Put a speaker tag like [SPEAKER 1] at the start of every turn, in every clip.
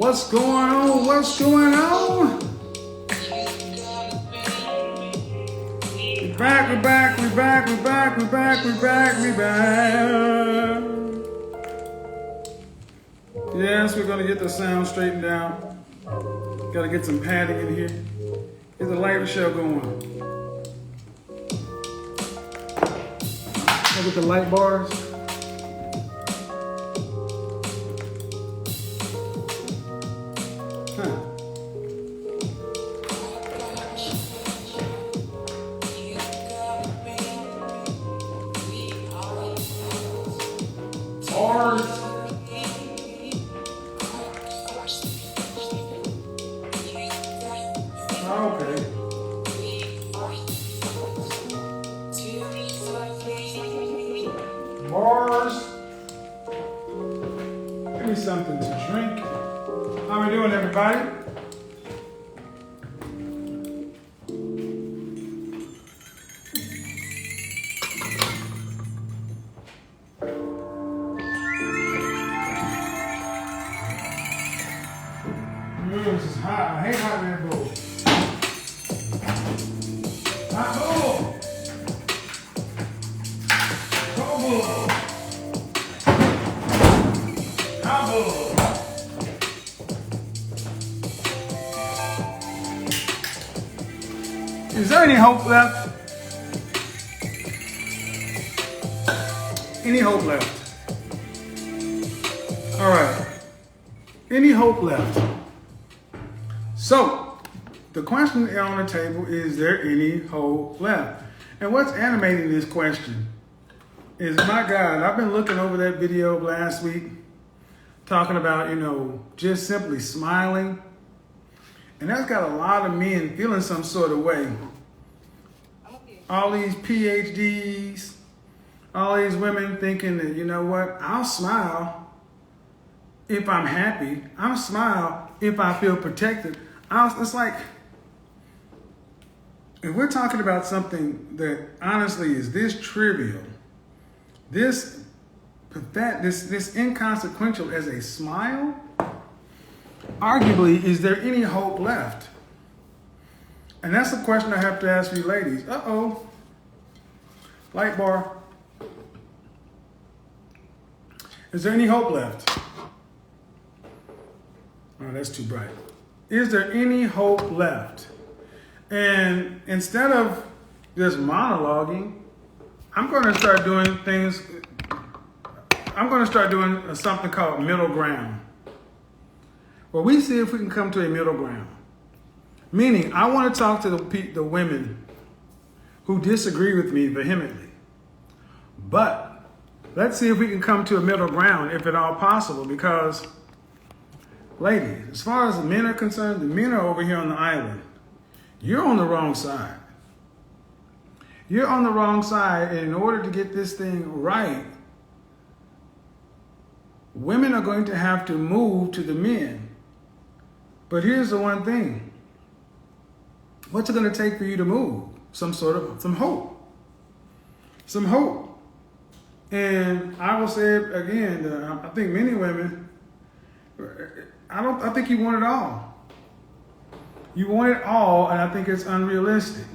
[SPEAKER 1] What's going on? What's going on? We're back, we're back, we're back, we're back, we're back, we're back, we're back. Yes, we're gonna get the sound straightened out. Gotta get some padding in here. Get the light show going. Look at the light bars. Bars. Okay. Bars. Give me something to drink. How we doing, everybody? This is hot. I hate hot Red Bull. Hot Bull. Cold Bull. Hot Bull. Is there any hope left? Any hope left? All right. Any hope left? So, the question on the table, is there any hope left? And what's animating this question is, my God, I've been looking over that video last week, talking about, just simply smiling. And that's got a lot of men feeling some sort of way. All these PhDs, all these women thinking that, you know what, I'll smile if I'm happy. I'll smile if I feel protected. It's like, if we're talking about something that honestly is this trivial, this inconsequential as a smile, arguably, is there any hope left? And that's the question I have to ask you ladies. Uh-oh. Light bar. Is there any hope left? Oh, that's too bright. Is there any hope left? And instead of just monologuing, I'm going to start doing things. I'm going to start doing something called middle ground, where we see if we can come to a middle ground. Meaning, I want to talk to the women who disagree with me vehemently. But let's see if we can come to a middle ground, if at all possible, because ladies, as far as the men are concerned, the men are over here on the island. You're on the wrong side. You're on the wrong side, and in order to get this thing right, women are going to have to move to the men. But here's the one thing. What's it going to take for you to move? Some hope. Some hope. And I will say it again, I think many women, I think you want it all. You want it all, and I think it's unrealistic.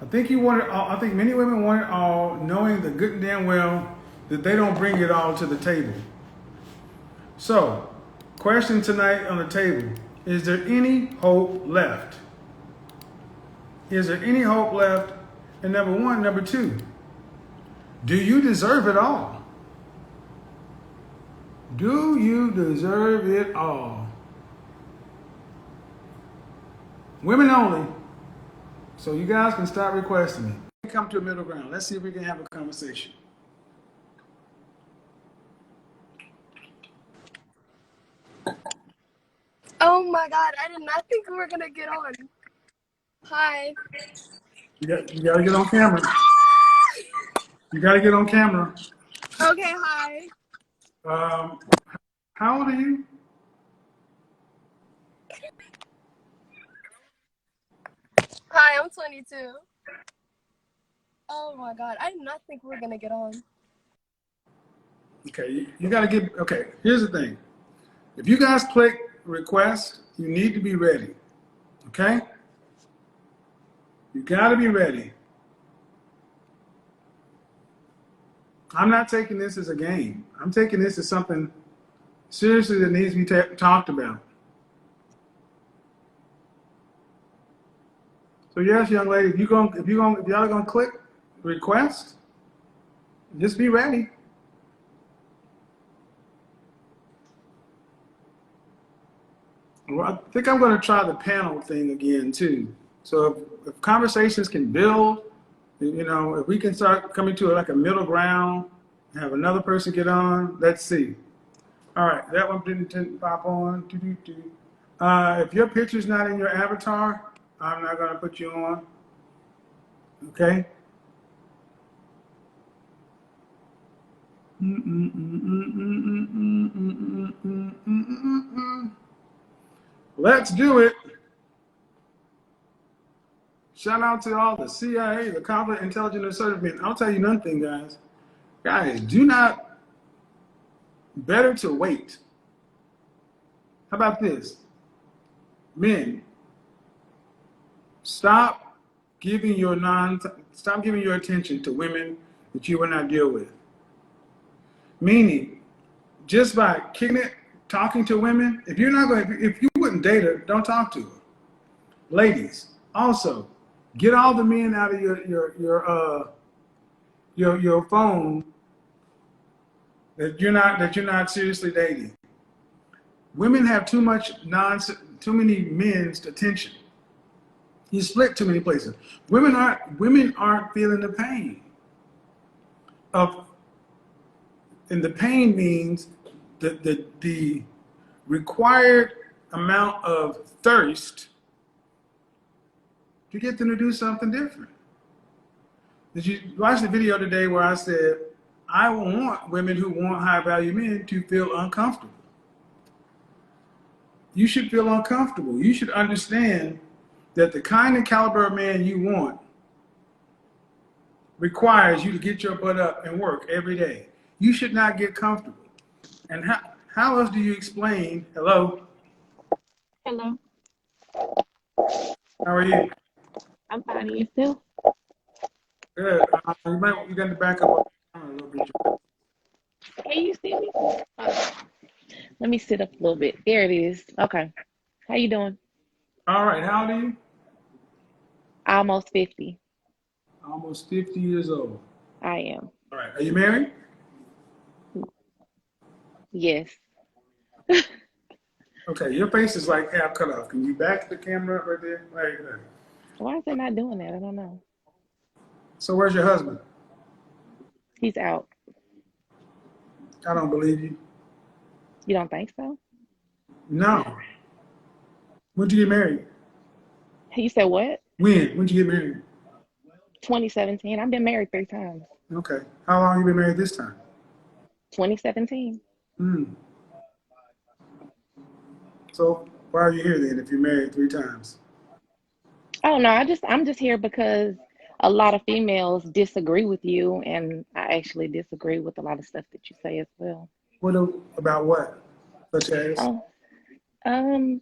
[SPEAKER 1] I think you want it all. I think many women want it all, knowing the good and damn well that they don't bring it all to the table. So, question tonight on the table, is there any hope left? Is there any hope left? And number one, number two, do you deserve it all? Do you deserve it all? Women only. So you guys can start requesting me. Come to a middle ground. Let's see if we can have a conversation.
[SPEAKER 2] Oh my God, I did not think we were gonna get on. Hi.
[SPEAKER 1] You gotta get on camera. You gotta get on camera.
[SPEAKER 2] Okay, hi.
[SPEAKER 1] How old are you?
[SPEAKER 2] Hi, I'm 22. Oh my God, I did not think we were gonna get on.
[SPEAKER 1] Okay, you gotta get, okay, here's the thing. If you guys click request, you need to be ready. Okay? You got to be ready. I'm not taking this as a game. I'm taking this as something seriously that needs to be talked about. So yes, young lady, if y'all are gonna click request, just be ready. Well, I think I'm going to try the panel thing again too. So if conversations can build, if we can start coming to like a middle ground, have another person get on, let's see. All right, that one didn't pop on. If your picture's not in your avatar, I'm not going to put you on. Okay? Let's do it. Shout out to all the CIA, the Combat Intelligence and Assertive Men. I'll tell you one thing, guys. Guys, do not, better to wait. How about this? Men, stop giving your attention to women that you will not deal with. Meaning, just by kicking it, talking to women, if you wouldn't date her, don't talk to her. Ladies, also, get all the men out of your phone that you're not seriously dating. Women have too many men's attention. You split too many places. Women aren't feeling the pain and the pain means the required amount of thirst to get them to do something different. Did you watch the video today where I said, I want women who want high value men to feel uncomfortable? You should feel uncomfortable. You should understand that the kind of caliber of man you want requires you to get your butt up and work every day. You should not get comfortable. And how else do you explain, hello?
[SPEAKER 3] Hello.
[SPEAKER 1] How are you?
[SPEAKER 3] I'm fine. You still?
[SPEAKER 1] Good. You got to back up a little bit.
[SPEAKER 3] Can you see me? Let me sit up a little bit. There it is. Okay. How you doing?
[SPEAKER 1] All right. How old are you?
[SPEAKER 3] Almost 50.
[SPEAKER 1] Almost 50 years old.
[SPEAKER 3] I am.
[SPEAKER 1] All right. Are you married?
[SPEAKER 3] Yes.
[SPEAKER 1] Okay. Your face is like half cut off. Can you back the camera up right there? Right there.
[SPEAKER 3] Why is it not doing that? I don't know.
[SPEAKER 1] So where's your husband?
[SPEAKER 3] He's out.
[SPEAKER 1] I don't believe you.
[SPEAKER 3] You don't think so?
[SPEAKER 1] No. When'd you get married?
[SPEAKER 3] You said what?
[SPEAKER 1] When'd you get married?
[SPEAKER 3] 2017. I've been married 3 times.
[SPEAKER 1] Okay. How long you been married this time?
[SPEAKER 3] 2017.
[SPEAKER 1] So why are you here then if you're married 3 times?
[SPEAKER 3] Oh no, I'm just here because a lot of females disagree with you, and I actually disagree with a lot of stuff that you say as well.
[SPEAKER 1] About what? Such as?
[SPEAKER 3] Oh,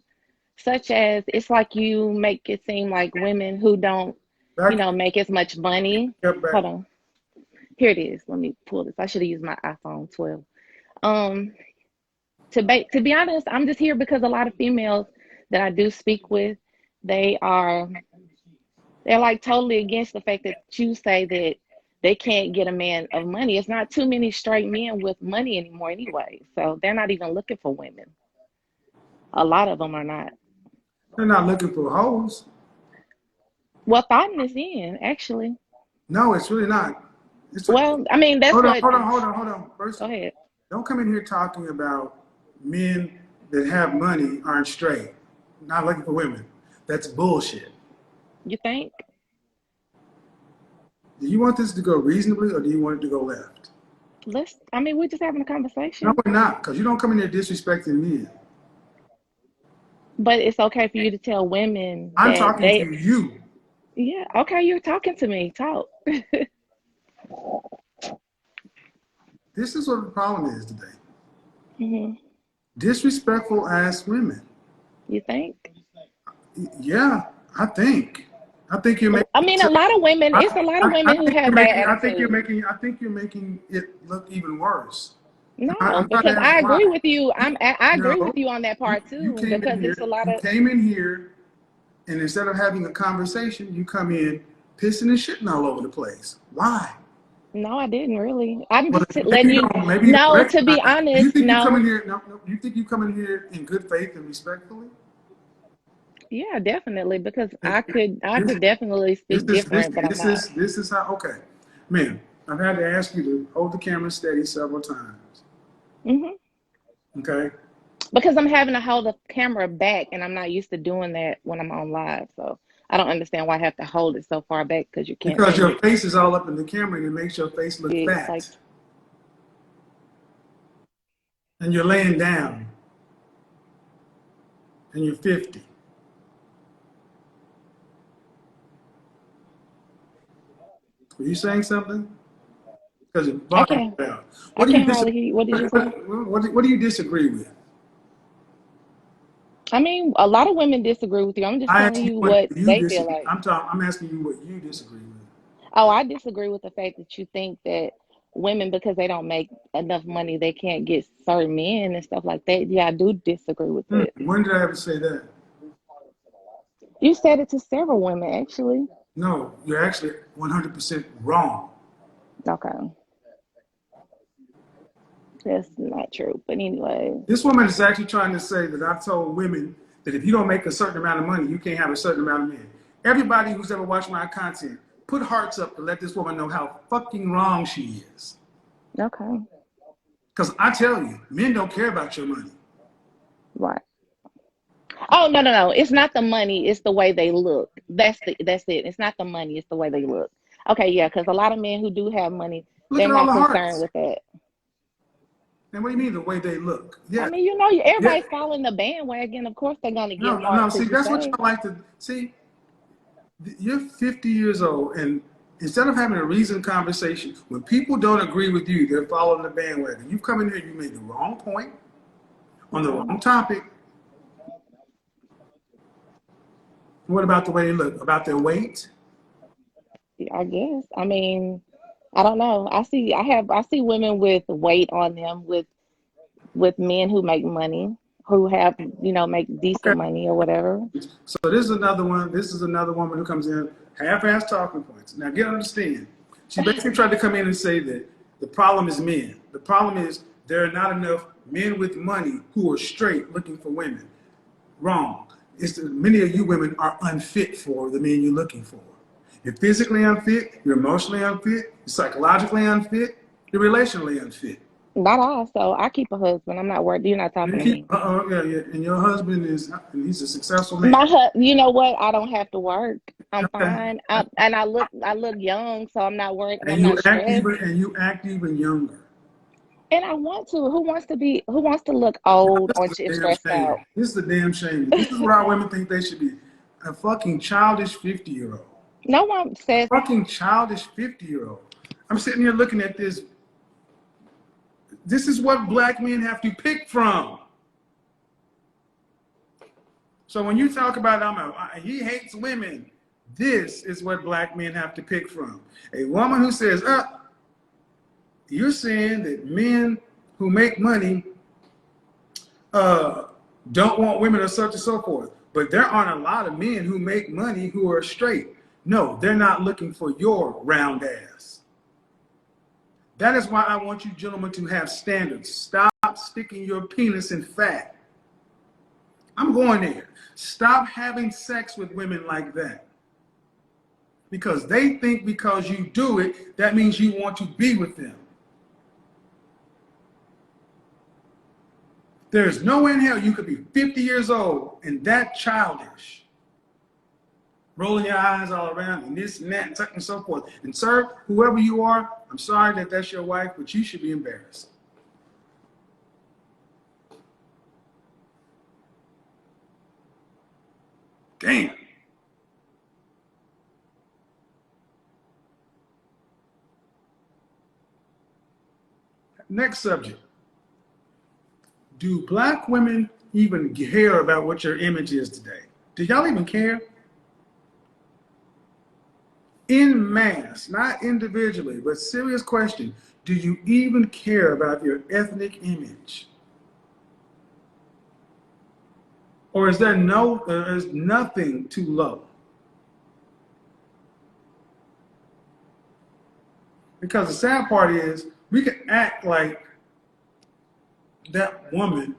[SPEAKER 3] such as it's like you make it seem like women who don't,
[SPEAKER 1] Back,
[SPEAKER 3] make as much money.
[SPEAKER 1] back.
[SPEAKER 3] Hold on. Here it is. Let me pull this. I should have used my iPhone 12. Um, to be honest, I'm just here because a lot of females that I do speak with, they are they're like totally against the fact that you say that they can't get a man of money. It's not too many straight men with money anymore anyway. So they're not even looking for women. A lot of them are not.
[SPEAKER 1] They're not looking for hoes.
[SPEAKER 3] Well, thought is in, actually.
[SPEAKER 1] No, it's really not.
[SPEAKER 3] Well, I mean, that's
[SPEAKER 1] hold on,
[SPEAKER 3] what.
[SPEAKER 1] hold on. First,
[SPEAKER 3] Go ahead.
[SPEAKER 1] don't come in here talking about men that have money aren't straight, not looking for women. That's bullshit.
[SPEAKER 3] You think?
[SPEAKER 1] Do you want this to go reasonably or do you want it to go left?
[SPEAKER 3] We're just having a
[SPEAKER 1] No,
[SPEAKER 3] conversation.
[SPEAKER 1] we're not, because you don't come in here disrespecting men.
[SPEAKER 3] But it's okay for you to tell women
[SPEAKER 1] I'm
[SPEAKER 3] that
[SPEAKER 1] talking to you.
[SPEAKER 3] yeah, okay, you're talking to me. Talk.
[SPEAKER 1] This is what the problem is today.
[SPEAKER 3] hmm
[SPEAKER 1] Disrespectful ass women.
[SPEAKER 3] You think?
[SPEAKER 1] Yeah, I think. I think you're making.
[SPEAKER 3] I mean, a lot of women. It's a lot of women who have bad attitudes.
[SPEAKER 1] I think you're making it look even worse.
[SPEAKER 3] No,
[SPEAKER 1] I'm trying to
[SPEAKER 3] because
[SPEAKER 1] ask
[SPEAKER 3] I agree
[SPEAKER 1] why.
[SPEAKER 3] with you. I agree with
[SPEAKER 1] No,
[SPEAKER 3] you on that part
[SPEAKER 1] you
[SPEAKER 3] too.
[SPEAKER 1] came in
[SPEAKER 3] Because it's a
[SPEAKER 1] here.
[SPEAKER 3] lot
[SPEAKER 1] You
[SPEAKER 3] of.
[SPEAKER 1] came in here, and instead of having a conversation, you come in pissing and shitting all over the place. Why?
[SPEAKER 3] No, I didn't really. I'm
[SPEAKER 1] Well,
[SPEAKER 3] just letting
[SPEAKER 1] maybe you
[SPEAKER 3] you.
[SPEAKER 1] don't. Maybe you don't
[SPEAKER 3] No, to
[SPEAKER 1] recognize
[SPEAKER 3] be
[SPEAKER 1] it. Do you
[SPEAKER 3] honest,
[SPEAKER 1] think you come in
[SPEAKER 3] no.
[SPEAKER 1] here? No, no. You think you come in here in good faith and respectfully?
[SPEAKER 3] Yeah, definitely. Because
[SPEAKER 1] And
[SPEAKER 3] I
[SPEAKER 1] This,
[SPEAKER 3] could definitely
[SPEAKER 1] this
[SPEAKER 3] speak
[SPEAKER 1] is this
[SPEAKER 3] different, but I'm
[SPEAKER 1] this
[SPEAKER 3] not.
[SPEAKER 1] is this is how. Okay, man. I've had to ask you to hold the camera steady several times.
[SPEAKER 3] Hmm.
[SPEAKER 1] Okay,
[SPEAKER 3] Because I'm having to hold the camera back, and I'm not used to doing that when I'm on live. So I don't understand why I have to hold it so far back because you can't
[SPEAKER 1] because
[SPEAKER 3] see
[SPEAKER 1] your
[SPEAKER 3] me.
[SPEAKER 1] face is all up in the camera and it makes your face look
[SPEAKER 3] It's like,
[SPEAKER 1] fat, and you're laying down, and you're 50. Were you saying something? Because your
[SPEAKER 3] I
[SPEAKER 1] volume
[SPEAKER 3] can't
[SPEAKER 1] went out.
[SPEAKER 3] I
[SPEAKER 1] What do you
[SPEAKER 3] can't hardly
[SPEAKER 1] disagree?
[SPEAKER 3] hear you. What did you say?
[SPEAKER 1] What do you disagree with?
[SPEAKER 3] I mean, a lot of women disagree with you. I'm just
[SPEAKER 1] I
[SPEAKER 3] telling
[SPEAKER 1] asked you
[SPEAKER 3] you
[SPEAKER 1] what
[SPEAKER 3] what
[SPEAKER 1] you
[SPEAKER 3] they feel
[SPEAKER 1] disagree.
[SPEAKER 3] like.
[SPEAKER 1] I'm asking you what you disagree with.
[SPEAKER 3] Oh, I disagree with the fact that you think that women, because they don't make enough money, they can't get certain men and stuff like that. Yeah, I do disagree with that.
[SPEAKER 1] When did I ever say that?
[SPEAKER 3] You said it to several women, actually.
[SPEAKER 1] No, you're actually 100% wrong.
[SPEAKER 3] Okay, that's not true. But anyway,
[SPEAKER 1] This woman is actually trying to say that I've told women that if you don't make a certain amount of money, you can't have a certain amount of men. Everybody who's ever watched my content, put hearts up to let this woman know how fucking wrong she is.
[SPEAKER 3] okay,
[SPEAKER 1] Because I tell you, men don't care about your money.
[SPEAKER 3] right. Oh, no, no, no. It's not the money, it's the way they look. That's it. It's not the money, it's the way they look. Okay, yeah, because a lot of men who do have money,
[SPEAKER 1] Look
[SPEAKER 3] they're
[SPEAKER 1] at all
[SPEAKER 3] not
[SPEAKER 1] the
[SPEAKER 3] concerned
[SPEAKER 1] hearts.
[SPEAKER 3] with that.
[SPEAKER 1] And what do you mean the way they look?
[SPEAKER 3] I
[SPEAKER 1] Yeah,
[SPEAKER 3] mean,
[SPEAKER 1] yeah.
[SPEAKER 3] everybody's following the bandwagon. Of course they're gonna
[SPEAKER 1] No,
[SPEAKER 3] give
[SPEAKER 1] no, no.
[SPEAKER 3] hearts
[SPEAKER 1] See,
[SPEAKER 3] because you
[SPEAKER 1] that's what
[SPEAKER 3] say.
[SPEAKER 1] y'all like to see. You're 50 years old, and instead of having a reasoned conversation, when people don't agree with you, they're following the bandwagon. You come in here, you made the wrong point on the
[SPEAKER 3] Okay.
[SPEAKER 1] wrong topic. What about the way they look? About their weight?
[SPEAKER 3] Yeah, I guess. I mean, I don't know. I see women with weight on them with men who make money, who have, make decent
[SPEAKER 1] Okay.
[SPEAKER 3] money or whatever.
[SPEAKER 1] So this is another one. This is another woman who comes in half-ass talking points. Now, get understand. She basically tried to come in and say that the problem is men. The problem is there are not enough men with money who are straight looking for women. Wrong. It's that many of you women are unfit for the men you're looking for. You're physically unfit, you're emotionally unfit, you're psychologically unfit, you're relationally unfit.
[SPEAKER 3] Not I, so I keep a husband. I'm not worried. You're not
[SPEAKER 1] You
[SPEAKER 3] talking to
[SPEAKER 1] keep,
[SPEAKER 3] me.
[SPEAKER 1] yeah, yeah, and your husband is, and he's a successful man.
[SPEAKER 3] You know what? I don't have to work. I'm
[SPEAKER 1] Okay.
[SPEAKER 3] fine. And I look young, so I'm not worried.
[SPEAKER 1] And
[SPEAKER 3] I'm
[SPEAKER 1] you
[SPEAKER 3] not
[SPEAKER 1] act
[SPEAKER 3] stressed.
[SPEAKER 1] even, and you act even younger.
[SPEAKER 3] And I want to. Who wants to look old
[SPEAKER 1] This
[SPEAKER 3] or
[SPEAKER 1] is a damn
[SPEAKER 3] stressed
[SPEAKER 1] shame.
[SPEAKER 3] out?
[SPEAKER 1] This is a damn shame. This is what our women think they should be. A fucking childish 50-year-old.
[SPEAKER 3] No one says
[SPEAKER 1] Fucking childish 50-year-old. I'm sitting here looking at this. This is what black men have to pick from. So when you talk about he hates women, this is what black men have to pick from. A woman who says, you're saying that men who make money uh, don't want women or such and so forth. But there aren't a lot of men who make money who are straight. No, they're not looking for your round ass. That is why I want you gentlemen to have standards. Stop sticking your penis in fat. I'm going there. Stop having sex with women like that. Because they think because you do it, that means you want to be with them. There's no way in hell you could be 50 years old and that childish, rolling your eyes all around and this and that and such and so forth. And sir, whoever you are, I'm sorry that that's your wife, but you should be embarrassed. Damn. Next subject. Do black women even care about what your image is today? Do y'all even care? In mass, not individually, but serious question. Do you even care about your ethnic image? Or is there is nothing too low? Because the sad part is we can act like that woman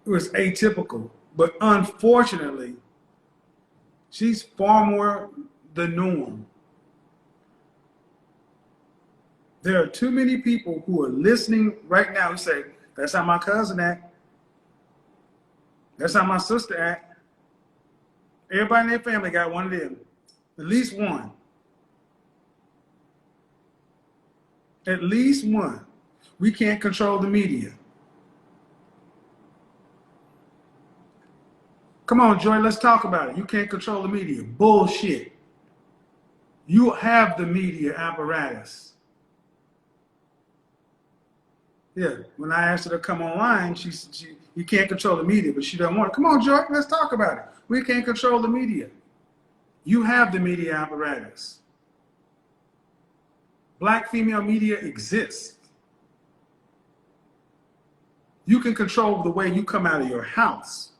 [SPEAKER 1] was atypical, but unfortunately, she's far more the norm. There are too many people who are listening right now who say, that's how my cousin act. That's how my sister act. Everybody in their family got one of them. At least one. At least one. We can't control the media. Come on, Joy, let's talk about it. You can't control the media. Bullshit. You have the media apparatus. Yeah, when I asked her to come online, you can't control the media, but she doesn't want it. Come on, Joy, let's talk about it. We can't control the media. You have the media apparatus. Black female media exists. You can control the way you come out of your house.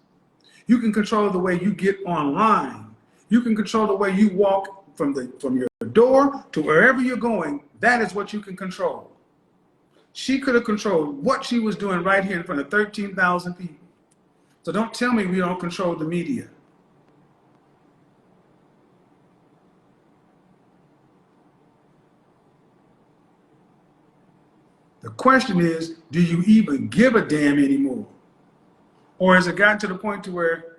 [SPEAKER 1] You can control the way you get online. You can control the way you walk from your door to wherever you're going. That is what you can control. She could have controlled what she was doing right here in front of 13,000 people. So don't tell me we don't control the media. The question is, do you even give a damn anymore? Or has it gotten to the point to where,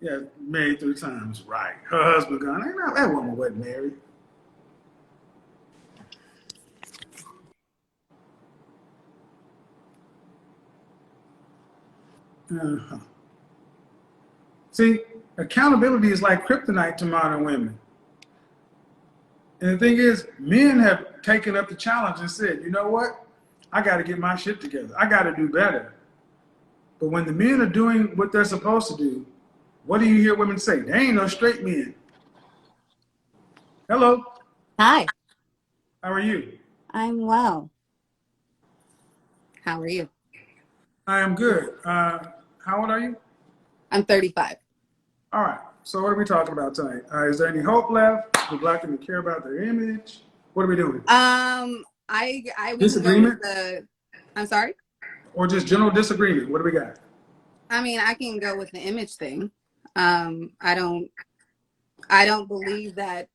[SPEAKER 1] yeah, married 3 times, right? Her husband gone, that woman wasn't married. Uh-huh. See, accountability is like kryptonite to modern women. And the thing is, men have taken up the challenge and said, you know what? I got to get my shit together. I got to do better. But when the men are doing what they're supposed to do, what do you hear women say? They ain't no straight men. Hello.
[SPEAKER 4] Hi.
[SPEAKER 1] How are you?
[SPEAKER 4] I'm well. How are you?
[SPEAKER 1] I am good. How old are you?
[SPEAKER 4] I'm 35.
[SPEAKER 1] All right. So what are we talking about tonight? Is there any hope left? Do Black women care about their image? What are we doing?
[SPEAKER 4] I
[SPEAKER 1] Disagreement?
[SPEAKER 4] I'm sorry?
[SPEAKER 1] Or just general disagreement? What do we got?
[SPEAKER 4] I mean, I can go with the image thing. I don't believe that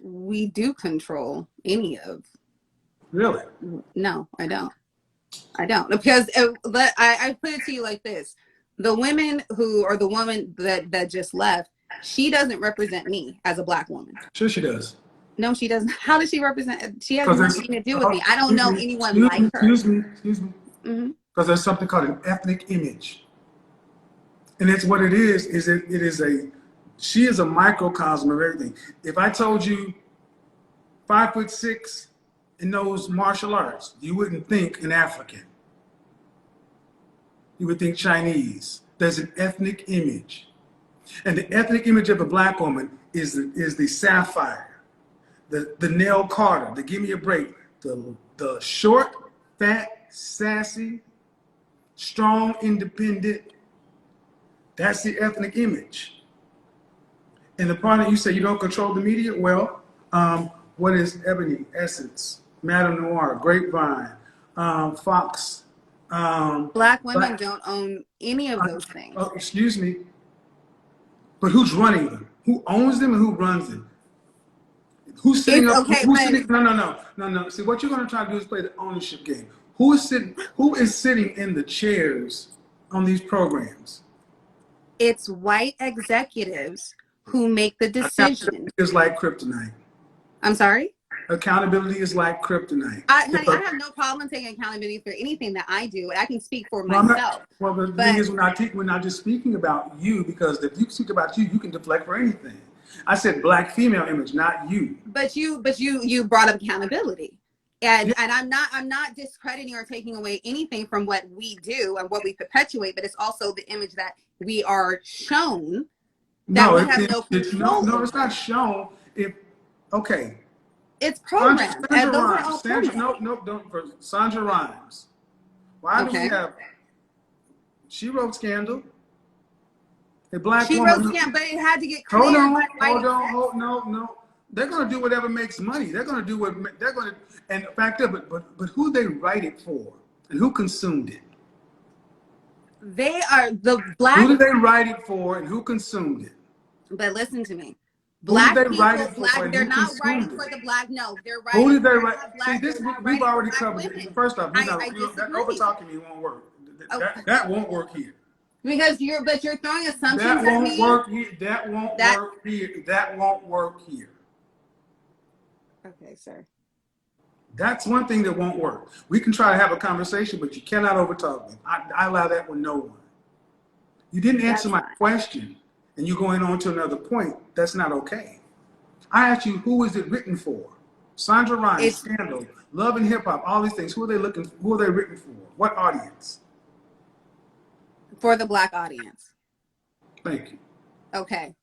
[SPEAKER 4] we do control any of.
[SPEAKER 1] Really?
[SPEAKER 4] No, I don't. Because I put it to you like this. The women or the woman that just left, she doesn't represent me as a Black woman.
[SPEAKER 1] Sure she does.
[SPEAKER 4] No, she doesn't. How does she represent? She has nothing to do with me. I don't know anyone like her.
[SPEAKER 1] Excuse me.
[SPEAKER 4] Mm-hmm.
[SPEAKER 1] Because there's something called an ethnic image. And it's what it is she is a microcosm of everything. If I told you 5'6" and knows martial arts, you wouldn't think an African. You would think Chinese. There's an ethnic image. And the ethnic image of a Black woman is the sapphire, the nail Carter, the give me a break, the short, fat, sassy, strong, independent. That's the ethnic image. And the part that you say you don't control the media, well, what is Ebony, Essence, Madame Noir, Grapevine, Fox?
[SPEAKER 4] Black women don't own any of those things.
[SPEAKER 1] Oh, excuse me. But who's running them? Who owns them and who runs them? Who's sitting up?
[SPEAKER 4] Okay,
[SPEAKER 1] who's sitting? No. See, what you're going to try to do is play the ownership game. Who is sitting in the chairs on these programs?
[SPEAKER 4] It's white executives who make the decision.
[SPEAKER 1] It's like kryptonite.
[SPEAKER 4] I'm sorry?
[SPEAKER 1] Accountability is like kryptonite.
[SPEAKER 4] Honey, I have no problem taking accountability for anything that I do. I can speak for myself.
[SPEAKER 1] The thing is, we're not just speaking about you, because if you speak about you, you can deflect for anything. I said Black female image, not you.
[SPEAKER 4] But you brought up accountability. And I'm not discrediting or taking away anything from what we do and what we perpetuate, but it's also the image that we are shown that
[SPEAKER 1] No,
[SPEAKER 4] we have no control over.
[SPEAKER 1] it's not shown. Okay.
[SPEAKER 4] It's programmed.
[SPEAKER 1] Sandra
[SPEAKER 4] Those are
[SPEAKER 1] Rhimes.
[SPEAKER 4] all programmed.
[SPEAKER 1] Don't. Sandra Rhimes. Why do we have? She wrote Scandal. A black
[SPEAKER 4] She
[SPEAKER 1] woman.
[SPEAKER 4] wrote Scandal, but it had to get cleared.
[SPEAKER 1] No. They're going to do whatever makes money. They're going to do what they're going to. And back up, but who they write it for and who consumed it?
[SPEAKER 4] They are the black.
[SPEAKER 1] Who did they write it for and who consumed it?
[SPEAKER 4] But listen to me. Black people, they're not writing for the black. No, they're writing.
[SPEAKER 1] Who did they write?
[SPEAKER 4] See,
[SPEAKER 1] this we've already covered it. First off, that over talking me won't work. That won't work here.
[SPEAKER 4] Because you're throwing assumptions
[SPEAKER 1] that won't
[SPEAKER 4] at me.
[SPEAKER 1] Work here. That won't work here. That won't work here.
[SPEAKER 4] Okay, sir.
[SPEAKER 1] That's one thing that won't work. We can try to have a conversation, but you cannot overtalk me. I allow that with no one. You didn't answer my question, and you're going on to another point. That's not okay. I asked you, who is it written for? Sandra Rhimes, Scandal, Love and Hip Hop, all these things. Who are they written for? What audience?
[SPEAKER 4] For the black audience.
[SPEAKER 1] Thank you.
[SPEAKER 4] Okay.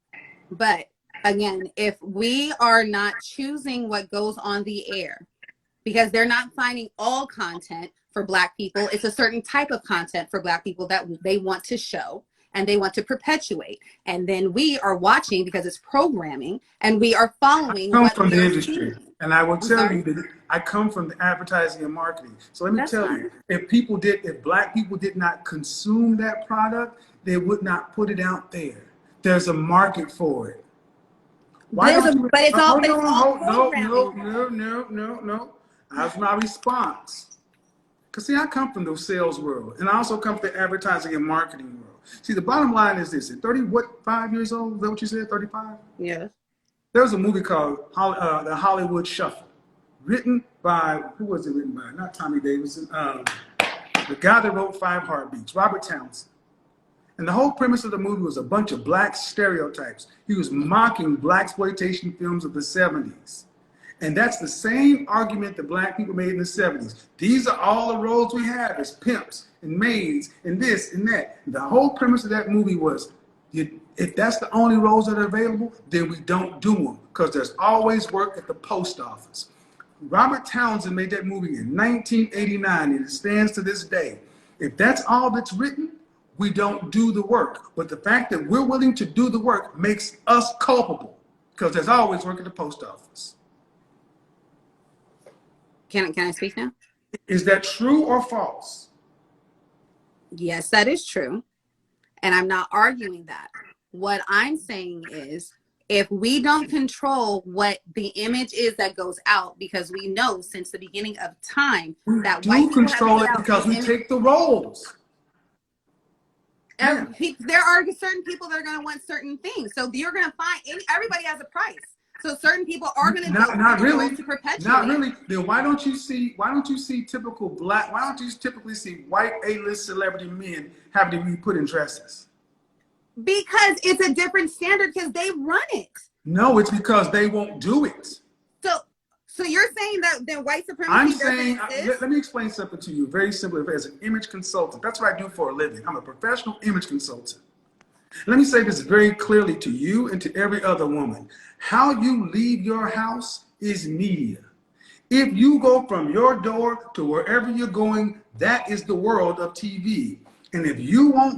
[SPEAKER 4] But again, if we are not choosing what goes on the air, because they're not finding all content for black people, it's a certain type of content for black people that they want to show and they want to perpetuate. And then we are watching because it's programming and we are following.
[SPEAKER 1] I come from the industry, and I will tell you that I come from the advertising and marketing. So let me tell you, if black people did not consume that product, they would not put it out there. There's a market for it.
[SPEAKER 4] But it's all
[SPEAKER 1] No. That's my response. Because see, I come from the sales world, and I also come from the advertising and marketing world. See, the bottom line is this: at 5 years old, is that what you said? 35?
[SPEAKER 4] Yes.
[SPEAKER 1] There was a movie called The Hollywood Shuffle, written by, who was it written by? Not Tommy Davidson. The guy that wrote Five Heartbeats, Robert Townsend. And the whole premise of the movie was a bunch of black stereotypes. He was mocking blaxploitation films of the 70s. And that's the same argument that black people made in the 70s. These are all the roles we have as pimps and maids and this and that. The whole premise of that movie was, if that's the only roles that are available, then we don't do them, because there's always work at the post office. Robert Townsend made that movie in 1989, and it stands to this day. If that's all that's written, we don't do the work. But the fact that we're willing to do the work makes us culpable, because there's always work at the post office.
[SPEAKER 4] Can I speak now?
[SPEAKER 1] Is that true or false?
[SPEAKER 4] Yes, that is true. And I'm not arguing that. What I'm saying is, if we don't control what the image is that goes out, because we know since the beginning of time that white people
[SPEAKER 1] control it because we take the roles.
[SPEAKER 4] Yeah. There are certain people that are going to want certain things. So you're going to find everybody has a price. So certain people are going to
[SPEAKER 1] not really
[SPEAKER 4] to perpetuate.
[SPEAKER 1] Not really. Then why don't you see typical black? Why don't you typically see white A-list celebrity men having to be put in dresses?
[SPEAKER 4] Because it's a different standard, because they run it.
[SPEAKER 1] No, it's because they won't do it.
[SPEAKER 4] So you're saying that then white supremacy
[SPEAKER 1] I'm
[SPEAKER 4] doesn't
[SPEAKER 1] saying,
[SPEAKER 4] exist?
[SPEAKER 1] let me explain something to you very simply. As an image consultant, that's what I do for a living. I'm a professional image consultant. Let me say this very clearly to you and to every other woman. How you leave your house is media. If you go from your door to wherever you're going, that is the world of TV. And if you weren't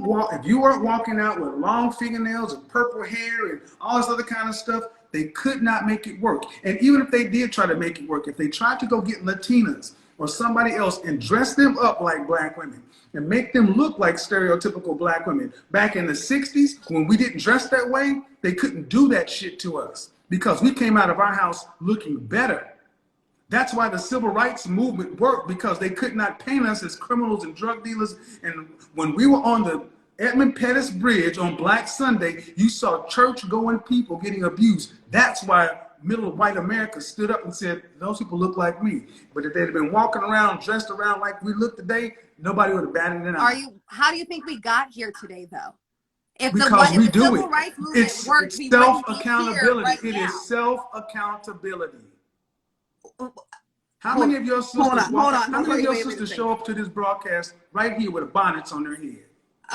[SPEAKER 1] walking out with long fingernails and purple hair and all this other kind of stuff, they could not make it work. And even if they did try to make it work, if they tried to go get Latinas or somebody else and dress them up like black women and make them look like stereotypical black women, back in the 60s, when we didn't dress that way, they couldn't do that shit to us because we came out of our house looking better. That's why the civil rights movement worked, because they could not paint us as criminals and drug dealers. And when we were on the Edmund Pettus Bridge on Black Sunday, you saw church-going people getting abused. That's why middle of white America stood up and said, those people look like me. But if they'd have been walking around, dressed around like we look today, nobody would have batted an eye.
[SPEAKER 4] How do you think we got here today, though?
[SPEAKER 1] Because we do it.
[SPEAKER 4] It's
[SPEAKER 1] self-accountability. It is self-accountability. How many of your sisters how many of your
[SPEAKER 4] Wait a
[SPEAKER 1] sisters
[SPEAKER 4] second.
[SPEAKER 1] show up to this broadcast right here with bonnets on their head?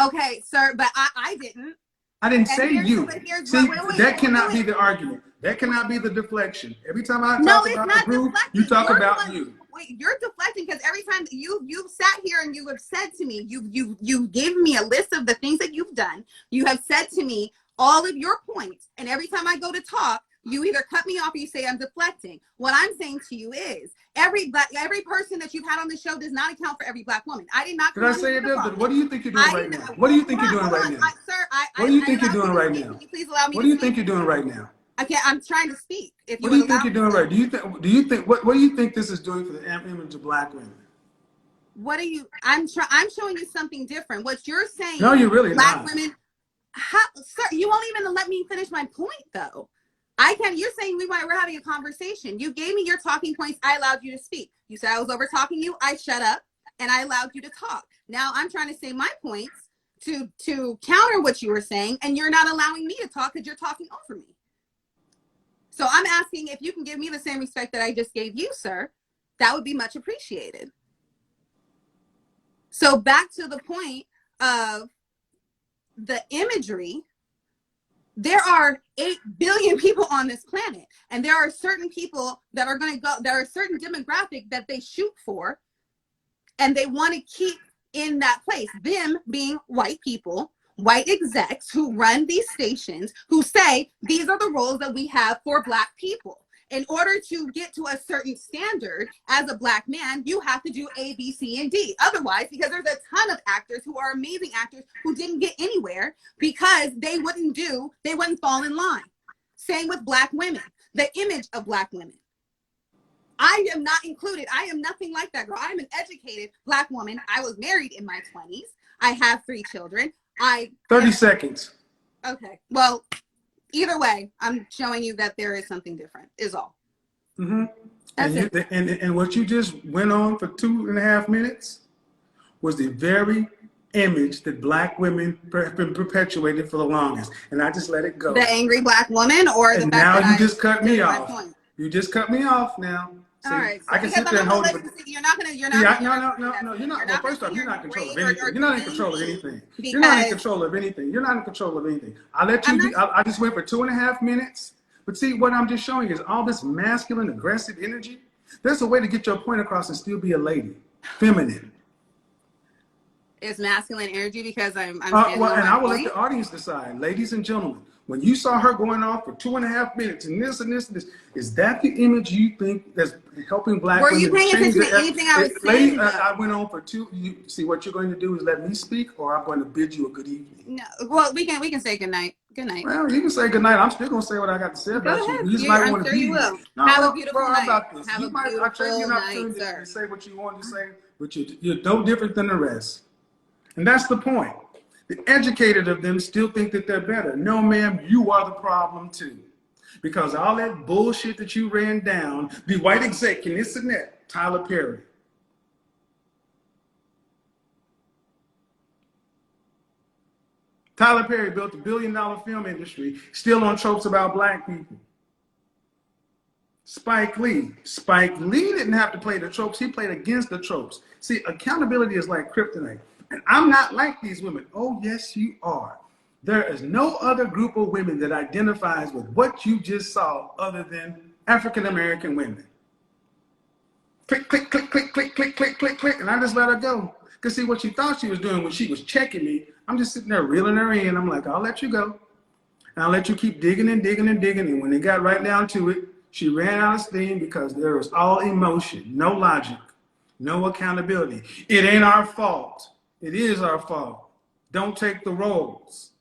[SPEAKER 4] Okay, sir, but I didn't.
[SPEAKER 1] I didn't say you. See, that cannot be the argument. That cannot be the deflection. Every time I
[SPEAKER 4] No,
[SPEAKER 1] talk
[SPEAKER 4] it's
[SPEAKER 1] about
[SPEAKER 4] not
[SPEAKER 1] the group,
[SPEAKER 4] deflecting.
[SPEAKER 1] you talk
[SPEAKER 4] You're
[SPEAKER 1] about you.
[SPEAKER 4] Wait, you're deflecting because every time you've sat here and you have said to me, you gave me a list of the things that you've done. You have said to me all of your points, and every time I go to talk, you either cut me off or you say I'm deflecting. What I'm saying to you is every person that you've had on the show does not account for every Black woman. I did not.
[SPEAKER 1] Did I say it does? What do you think you're doing right now? What do you think you're doing right now? What do you think you're doing right now?
[SPEAKER 4] Can you please allow me
[SPEAKER 1] What
[SPEAKER 4] to
[SPEAKER 1] do you
[SPEAKER 4] speak?
[SPEAKER 1] think you're doing right now?
[SPEAKER 4] I'm trying to speak. If you
[SPEAKER 1] What do you
[SPEAKER 4] would
[SPEAKER 1] think
[SPEAKER 4] allow
[SPEAKER 1] you're
[SPEAKER 4] me
[SPEAKER 1] doing
[SPEAKER 4] to.
[SPEAKER 1] right? Do you think what do you think this is doing for the image of Black women?
[SPEAKER 4] What are you? I'm showing you something different. What you're saying?
[SPEAKER 1] No, you're really
[SPEAKER 4] Black
[SPEAKER 1] not.
[SPEAKER 4] women. Sir, you won't even let me finish my point, though. You're saying we're having a conversation. You gave me your talking points. I allowed you to speak. You said I was over talking you. I shut up and I allowed you to talk. Now I'm trying to say my points to counter what you were saying, and you're not allowing me to talk because you're talking over me. So I'm asking if you can give me the same respect that I just gave you, sir. That would be much appreciated. So back to the point of the imagery, there are 8 billion people on this planet, and there are certain people that are going to go, there are a certain demographic that they shoot for, and they want to keep in that place. Them being white people, white execs who run these stations, who say these are the roles that we have for Black people. In order to get to a certain standard as a Black man, you have to do A, B, C, and D. Otherwise, because there's a ton of actors who are amazing actors who didn't get anywhere because they wouldn't fall in line. Same with Black women, the image of Black women. I am not included. I am nothing like that girl. I'm an educated Black woman. I was married in my 20s. I have 3 children.
[SPEAKER 1] 30 seconds.
[SPEAKER 4] Okay. Well, either way, I'm showing you that there is something different, is all.
[SPEAKER 1] Mm-hmm.
[SPEAKER 4] That's
[SPEAKER 1] and what you just went on for 2.5 minutes was the very image that Black women have been perpetuated for the longest. And I just let it go.
[SPEAKER 4] The angry Black woman, or the
[SPEAKER 1] and
[SPEAKER 4] fact
[SPEAKER 1] now
[SPEAKER 4] that
[SPEAKER 1] you just cut me off.
[SPEAKER 4] Point.
[SPEAKER 1] You just cut me off now. See,
[SPEAKER 4] all right. So
[SPEAKER 1] I can sit there and hold it.
[SPEAKER 4] You're not gonna.
[SPEAKER 1] No. You're not. Well, first off, you're not in control of anything. You're not in control of anything. You're not in control of anything. You're not in control of anything. I let you. I just went for 2.5 minutes. But see, what I'm just showing is all this masculine, aggressive energy. There's a way to get your point across and still be a lady, feminine.
[SPEAKER 4] It's masculine energy because I'm
[SPEAKER 1] well, and I will let the audience decide, ladies and gentlemen. When you saw her going off for 2.5 minutes and this and this and this, is that the image you think that's helping Black women?
[SPEAKER 4] Were you paying attention to anything I was saying?
[SPEAKER 1] I went on for 2. You see what you're going to do is let me speak, or I'm going to bid you a good evening.
[SPEAKER 4] No, well, we can say good night. Good night.
[SPEAKER 1] Well, you can say good night. I'm still going to say what I got to say about
[SPEAKER 4] Go ahead.
[SPEAKER 1] you. You just might want to be.
[SPEAKER 4] You will.
[SPEAKER 1] No,
[SPEAKER 4] have a beautiful night.
[SPEAKER 1] About this.
[SPEAKER 4] Have
[SPEAKER 1] you
[SPEAKER 4] a
[SPEAKER 1] might,
[SPEAKER 4] beautiful
[SPEAKER 1] I trade you an opportunity
[SPEAKER 4] night,
[SPEAKER 1] to say what you want to say, but you're no different than the rest. And that's the point. The educated of them still think that they're better. No, ma'am, you are the problem too. Because all that bullshit that you ran down, the white exec and this and that, Tyler Perry. Tyler Perry built a $1 billion film industry, still on tropes about Black people. Spike Lee didn't have to play the tropes, he played against the tropes. See, accountability is like kryptonite. And I'm not like these women. Oh, yes, you are. There is no other group of women that identifies with what you just saw other than African-American women. Click, click, click, click, click, click, click, click, click, and I just let her go. Because see, what she thought she was doing when she was checking me, I'm just sitting there reeling her in. I'm like, I'll let you go. And I'll let you keep digging and digging and digging. And when it got right down to it, she ran out of steam because there was all emotion, no logic, no accountability. It ain't our fault. It is our fault. Don't take the roles.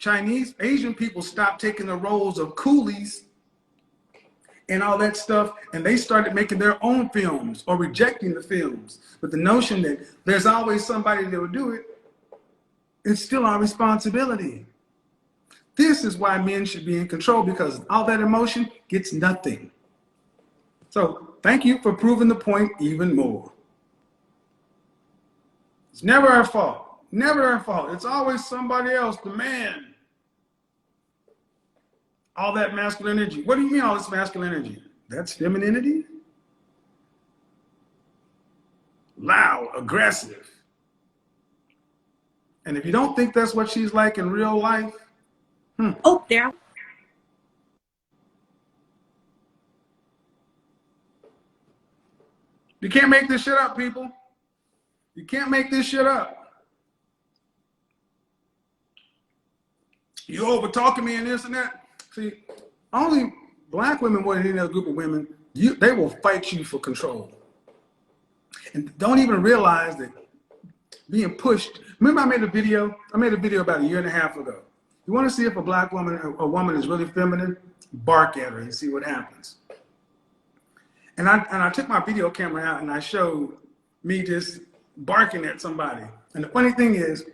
[SPEAKER 1] Asian people stopped taking the roles of coolies and all that stuff, and they started making their own films or rejecting the films. But the notion that there's always somebody that will do it, it's still our responsibility. This is why men should be in control, because all that emotion gets nothing. So thank you for proving the point even more. It's never our fault. Never our fault. It's always somebody else, the man. All that masculine energy. What do you mean all this masculine energy? That's femininity? Loud, aggressive. And if you don't think that's what she's like in real life,
[SPEAKER 2] Oh, there.
[SPEAKER 1] you can't make this shit up, people. You can't make this shit up. You over talking me and this and that. See, only black women more than any other group of women, they will fight you for control. And don't even realize that being pushed. Remember I made a video about a year and a half ago. You want to see if a black woman, a woman is really feminine? Bark at her and see what happens. And I took my video camera out and I showed me just barking at somebody. And the funny thing is,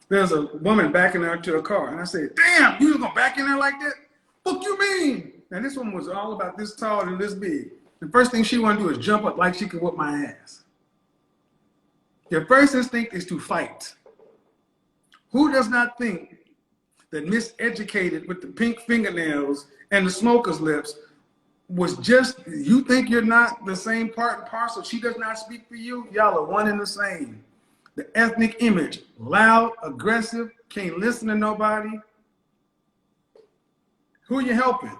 [SPEAKER 1] there's a woman backing her to a car. And I said, damn, you gonna back in there like that? What you mean? And this one was all about this tall and this big. The first thing she wanted to do is jump up like she could whip my ass. Your first instinct is to fight. Who does not think that miseducated with the pink fingernails and the smoker's lips was just, you think you're not the same part and parcel? She does not speak for you. Y'all are one and the same. The ethnic image, loud, aggressive, can't listen to nobody. Who are you helping?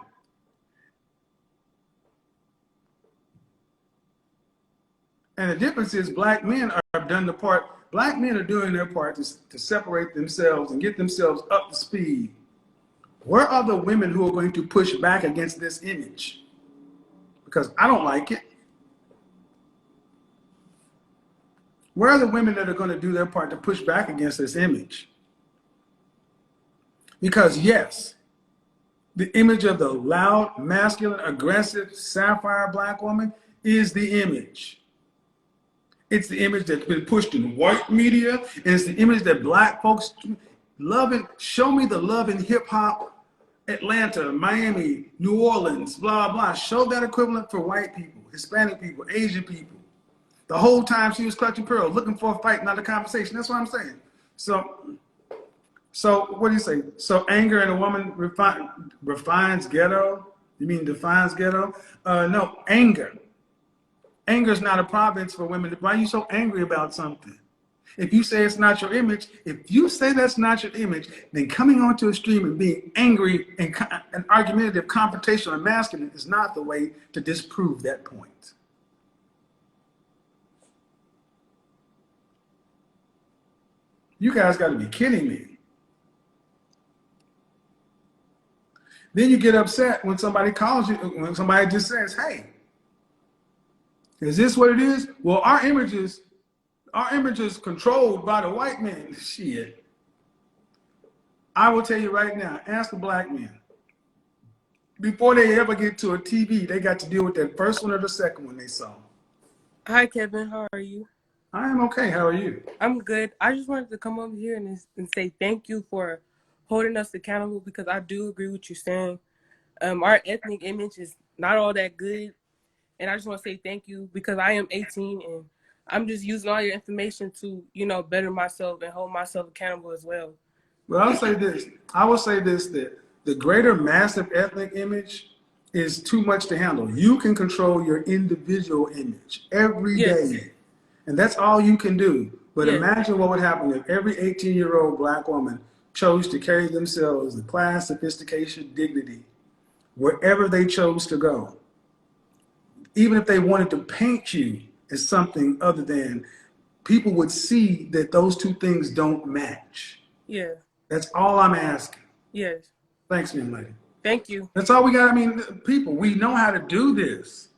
[SPEAKER 1] And the difference is black men have done the part. Black men are doing their part to separate themselves and get themselves up to speed. Where are the women who are going to push back against this image? Because I don't like it. Where are the women that are going to do their part to push back against this image? Because yes, the image of the loud, masculine, aggressive, sapphire black woman is the image. It's the image that's been pushed in white media, and it's the image that black folks love. It. Show me the love in hip hop, Atlanta, Miami, New Orleans, blah, blah. Show that equivalent for white people, Hispanic people, Asian people. The whole time she was clutching pearls, looking for a fight, not a conversation. That's what I'm saying. So what do you say? So anger in a woman refines ghetto? You mean defines ghetto? No, anger. Anger is not a province for women. Why are you so angry about something? If you say it's not your image, if you say that's not your image, then coming onto a stream and being angry and argumentative, confrontational, and masculine is not the way to disprove that point. You guys got to be kidding me. Then you get upset when somebody calls you, when somebody just says, hey, is this what it is? Well, our image is controlled by the white man. Shit. I will tell you right now, ask the black men. Before they ever get to a TV, they got to deal with that first one or the second one they saw.
[SPEAKER 5] Hi, Kevin. How are you?
[SPEAKER 1] I am okay. How are you?
[SPEAKER 5] I'm good. I just wanted to come over here and say thank you for holding us accountable, because I do agree with you saying our ethnic image is not all that good. And I just want to say thank you, because I am 18 and I'm just using all your information to, better myself and hold myself accountable as well.
[SPEAKER 1] Well, I will say this, that the greater massive ethnic image is too much to handle. You can control your individual image every day. And that's all you can do. But imagine what would happen if every 18-year-old black woman chose to carry themselves with class, sophistication, dignity, wherever they chose to go. Even if they wanted to paint you as something other than, people would see that those two things don't match.
[SPEAKER 5] Yeah.
[SPEAKER 1] That's all I'm asking.
[SPEAKER 5] Yes.
[SPEAKER 1] Thanks, young lady.
[SPEAKER 5] Thank you.
[SPEAKER 1] That's all we got. I mean, people, we know how to do this.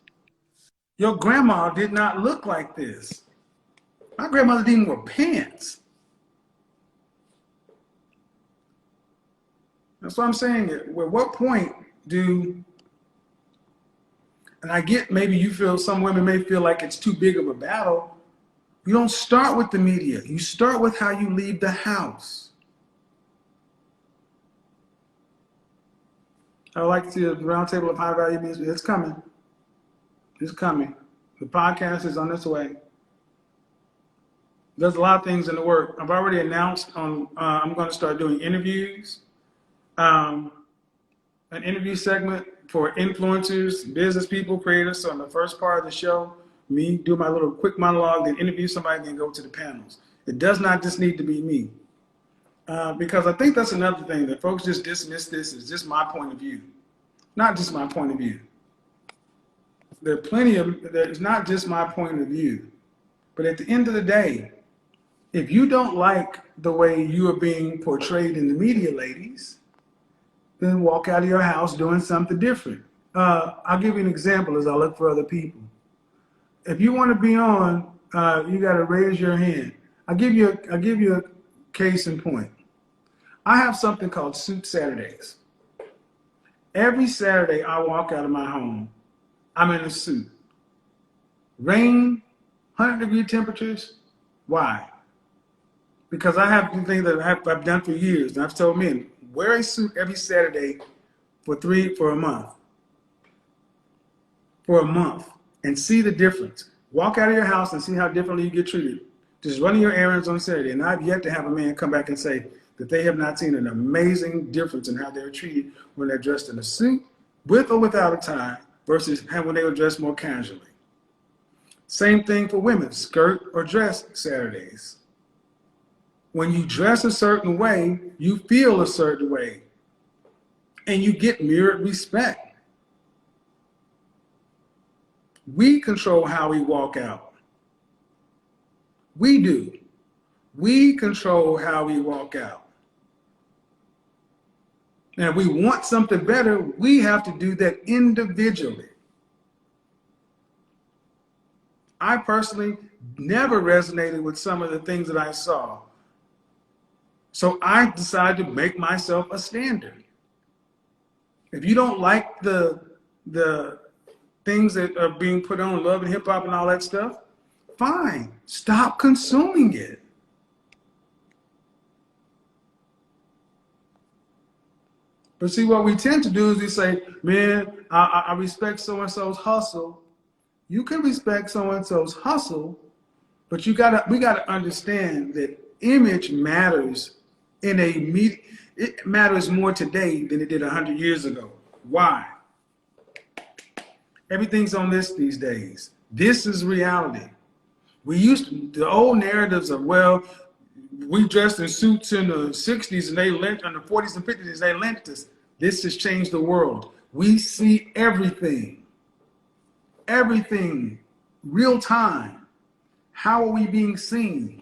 [SPEAKER 1] Your grandma did not look like this. My grandmother didn't even wear pants. That's what I'm saying. At what point do, and I get maybe you feel, some women may feel like it's too big of a battle. You don't start with the media. You start with how you leave the house. I would like to see a roundtable of high value music. It's coming. It's coming. The podcast is on its way. There's a lot of things in the work. I've already announced I'm going to start doing interviews. An interview segment for influencers, business people, creators. So in the first part of the show, me do my little quick monologue, then interview somebody, then go to the panels. It does not just need to be me. Because I think that's another thing that folks just dismiss this as just my point of view. Not just my point of view. There's not just my point of view. But at the end of the day, if you don't like the way you are being portrayed in the media, ladies, then walk out of your house doing something different. I'll give you an example as I look for other people. If you want to be on, you got to raise your hand. I'll give you a case in point. I have something called Suit Saturdays. Every Saturday I walk out of my home, I'm in a suit. Rain, 100-degree temperatures. Why? Because I have things that I've done for years, and I've told men, wear a suit every Saturday for a month. For a month, and see the difference. Walk out of your house and see how differently you get treated. Just running your errands on Saturday, and I've yet to have a man come back and say that they have not seen an amazing difference in how they're treated when they're dressed in a suit, with or without a tie, versus when they were dressed more casually. Same thing for women, skirt or dress Saturdays. When you dress a certain way, you feel a certain way, and you get mirrored respect. We control how we walk out. We do. We control how we walk out. And if we want something better, we have to do that individually. I personally never resonated with some of the things that I saw. So I decided to make myself a standard. If you don't like the things that are being put on, love and hip hop and all that stuff, fine, stop consuming it. But see, what we tend to do is we say, man, I respect so-and-so's hustle. You can respect so-and-so's hustle, but we gotta understand that image matters it matters more today than it did 100 years ago. Why? Everything's on this these days. This is reality. The old narratives of, well, we dressed in suits in the 60s and in the 40s and 50s, they lent us. This has changed the world. We see everything, real time. How are we being seen?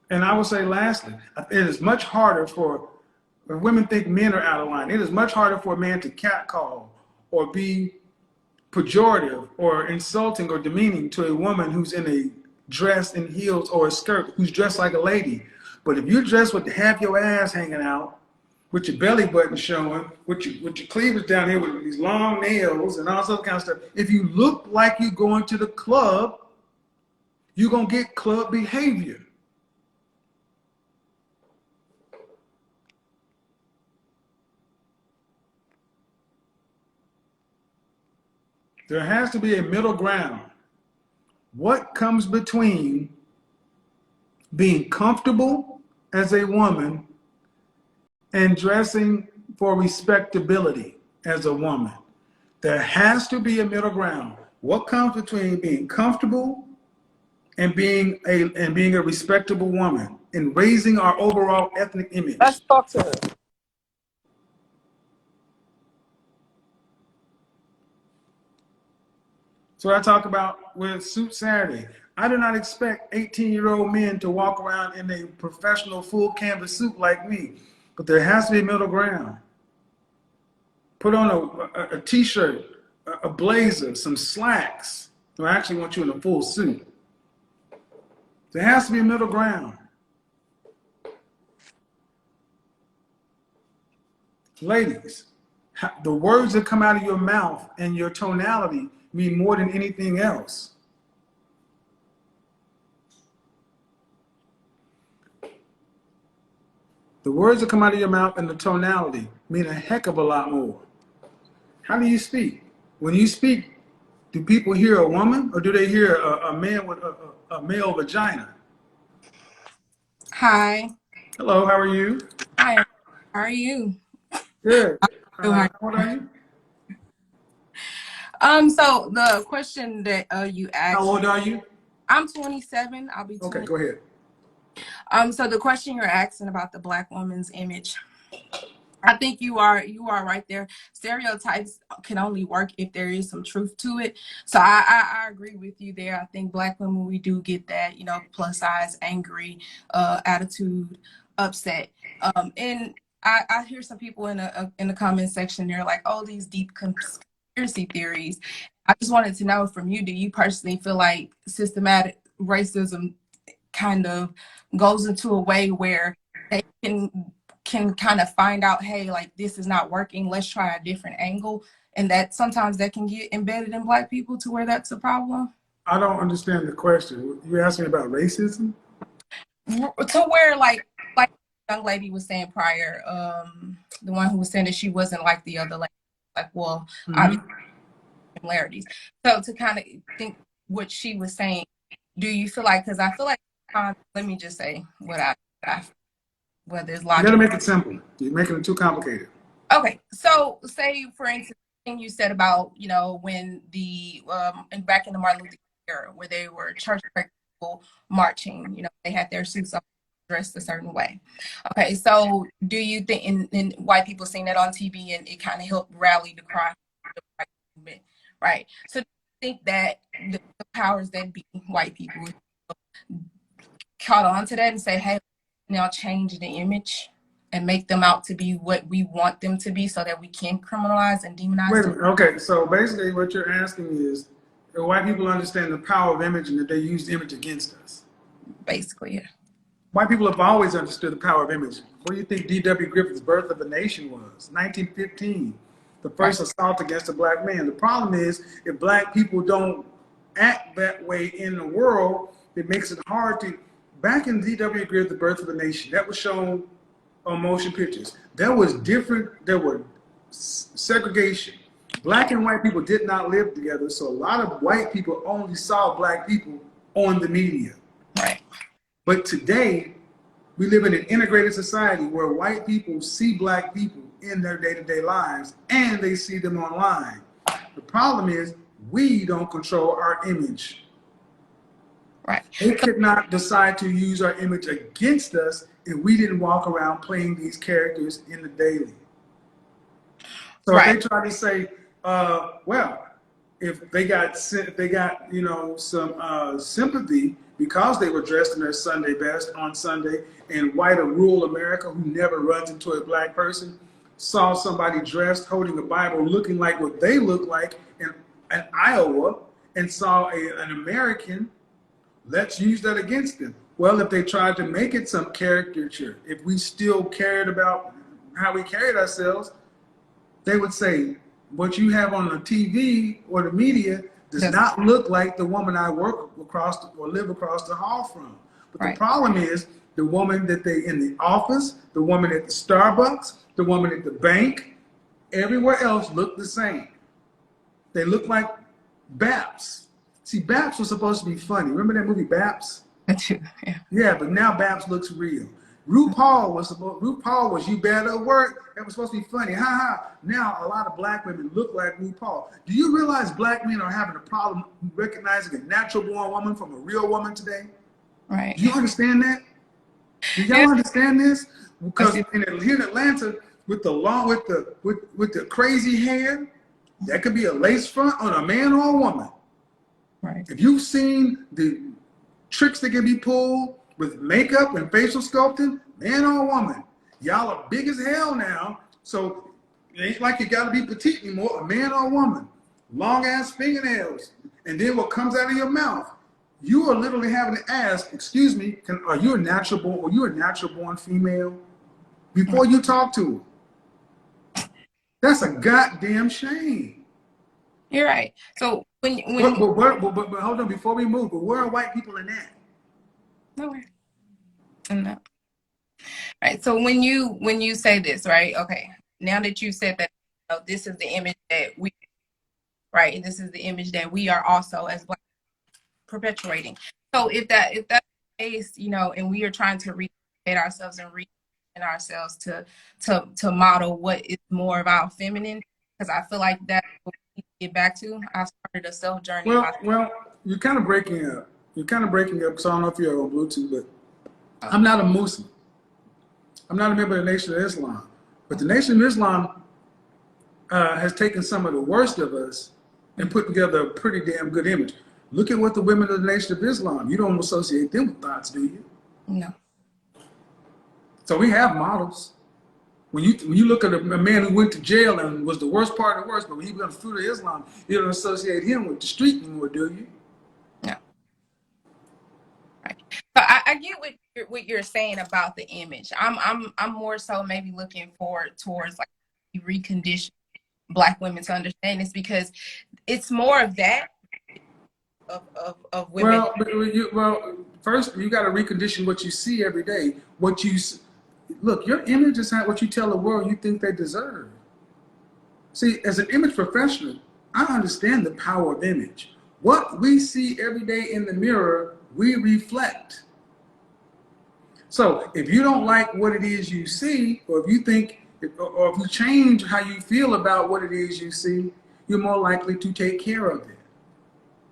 [SPEAKER 1] And I would say lastly, it is much harder when women think men are out of line, it is much harder for a man to catcall or be pejorative or insulting or demeaning to a woman who's in a dress and heels or a skirt, who's dressed like a lady. But if you're dressed with half your ass hanging out, with your belly button showing, with your cleavage down here with these long nails and all this other kind of stuff, if you look like you're going to the club, you're going to get club behavior. There has to be a middle ground. What comes between being comfortable as a woman and dressing for respectability as a woman? There has to be a middle ground. What comes between being comfortable and being a respectable woman and raising our overall ethnic image?
[SPEAKER 5] Let's talk to her.
[SPEAKER 1] So I talk about with Suit Saturday. I do not expect 18-year-old men to walk around in a professional full canvas suit like me, but there has to be a middle ground. Put on a t-shirt, a blazer, some slacks. I actually want you in a full suit. There has to be a middle ground. Ladies, the words that come out of your mouth and your tonality mean more than anything else. The words that come out of your mouth and the tonality mean a heck of a lot more. How do you speak? When you speak, Do people hear a woman, or do they hear a man with a male vagina?
[SPEAKER 6] Hi.
[SPEAKER 1] Hello, how are you?
[SPEAKER 6] Hi. How are you?
[SPEAKER 1] Good.
[SPEAKER 6] Oh, hi.
[SPEAKER 1] How old are you?
[SPEAKER 6] So the question that you
[SPEAKER 1] How
[SPEAKER 6] asked,
[SPEAKER 1] old are you?
[SPEAKER 6] I'm 27. I'll be
[SPEAKER 1] Okay,
[SPEAKER 6] 20.
[SPEAKER 1] go ahead.
[SPEAKER 6] So the question you're asking about the Black woman's image, I think you are right there. Stereotypes can only work if there is some truth to it. So I agree with you there. I think Black women, we do get that, plus size, angry, attitude, upset. And I hear some people in the comment section, they're like, oh, these deep conspiracy theories. I just wanted to know from you, do you personally feel like systematic racism kind of goes into a way where they can kind of find out, hey, like this is not working, let's try a different angle, and that sometimes that can get embedded in Black people to where that's a problem?
[SPEAKER 1] I don't understand the question. You asking about racism?
[SPEAKER 6] To where like the young lady was saying prior, the one who was saying that she wasn't like the other lady, like, well, obviously
[SPEAKER 1] Mm-hmm.
[SPEAKER 6] similarities. So to kind of think what she was saying, do you feel like, because I feel like, let me just say what I whether it's
[SPEAKER 1] You got to
[SPEAKER 6] logical.
[SPEAKER 1] make it simple. You're making it too complicated.
[SPEAKER 6] Okay, so say for instance, thing you said about when the and back in the Martin Luther King era, where they were church people marching, they had their suits on, dressed a certain way. Okay, so do you think in white people seeing that on TV and it kind of helped rally the cry for the white movement, right? So do you think that the powers that be, white people, caught on to that and say, hey, now change the image and make them out to be what we want them to be so that we can criminalize and demonize
[SPEAKER 1] Wait a
[SPEAKER 6] them?
[SPEAKER 1] minute. Okay, so basically what you're asking is, do white people understand the power of image and that they use image against us?
[SPEAKER 6] Basically, yeah.
[SPEAKER 1] White people have always understood the power of image. What do you think D.W. Griffith's Birth of a Nation was? 1915, the
[SPEAKER 6] Right,
[SPEAKER 1] first assault against a black man. The problem is, if black people don't act that way in the world, it makes it hard to. Back in D.W. Griffith's The Birth of a Nation, that was shown on motion pictures. There was different, there were segregation. Black and white people did not live together, so a lot of white people only saw black people on the media.
[SPEAKER 6] right,
[SPEAKER 1] But today, we live in an integrated society where white people see black people in their day-to-day lives and they see them online. The problem is we don't control our image.
[SPEAKER 6] right.
[SPEAKER 1] They could not decide to use our image against us if we didn't walk around playing these characters in the daily. So if
[SPEAKER 6] Right.
[SPEAKER 1] they try to say, well, if they got some sympathy because they were dressed in their Sunday best on Sunday, and white or rural America who never runs into a black person saw somebody dressed holding a Bible looking like what they look like in Iowa, and saw an American, let's use that against them. Well, if they tried to make it some caricature, if we still cared about how we carried ourselves, they would say, what you have on the TV or the media does
[SPEAKER 6] That's
[SPEAKER 1] not look like the woman I work across or live across the hall from. But the
[SPEAKER 6] right.
[SPEAKER 1] problem is the woman that they in the office, the woman at the Starbucks, the woman at the bank, everywhere else look the same. They look like Baps. See, Baps was supposed to be funny. Remember that movie Baps?
[SPEAKER 6] Yeah.
[SPEAKER 1] Yeah, but now Baps looks real. RuPaul was You Better Work. That was supposed to be funny. Ha ha. Now a lot of black women look like RuPaul. Do you realize black men are having a problem recognizing a natural born woman from a real woman today?
[SPEAKER 6] Right.
[SPEAKER 1] Do you understand that? Do
[SPEAKER 6] Yeah.
[SPEAKER 1] y'all understand this?
[SPEAKER 6] I
[SPEAKER 1] Because
[SPEAKER 6] see.
[SPEAKER 1] here in Atlanta, with the long with the crazy hair, that could be a lace front on a man or a woman.
[SPEAKER 6] Right.
[SPEAKER 1] If you've seen the tricks that can be pulled with makeup and facial sculpting, man or woman, y'all are big as hell now. So it ain't like you gotta be petite anymore, a man or a woman. Long ass fingernails. And then what comes out of your mouth, you are literally having to ask, excuse me, are you a natural born female? Before you talk to her. That's a goddamn shame.
[SPEAKER 6] You're right. So
[SPEAKER 1] But,
[SPEAKER 6] when
[SPEAKER 1] but hold on, before we move, but where are white people in that?
[SPEAKER 6] nowhere. No. Right. So when you say this, right? Okay. Now that you said that, this is the image that we, right? And this is the image that we are also as Black perpetuating. So if that's the case, you know, and we are trying to recreate ourselves and ourselves to model what is more of our feminine, because I feel like that's what we need to get back to. I started a self journey.
[SPEAKER 1] Well, you're kind of breaking up. You're kind of breaking up. So I don't know if you're on Bluetooth, but
[SPEAKER 6] Oh.
[SPEAKER 1] I'm not a Muslim. I'm not a member of the Nation of Islam. But the Nation of Islam has taken some of the worst of us and put together a pretty damn good image. Look at what the women of the Nation of Islam, you don't associate them with thoughts, do you?
[SPEAKER 6] No.
[SPEAKER 1] So we have models. When you look at a man who went to jail and was the worst part of the worst, but when he went through to Islam, you don't associate him with the street anymore, do you?
[SPEAKER 6] No. Right. So I get what you're saying about the image. I'm more so maybe looking forward towards like recondition Black women to understand this, because it's more of that of women.
[SPEAKER 1] Well, first you got to recondition what you see every day. Look, your image is not what you tell the world you think they deserve. See, as an image professional, I understand the power of image. What we see every day in the mirror, we reflect. So if you don't like what it is you see, or if you think, or if you change how you feel about what it is you see, you're more likely to take care of it.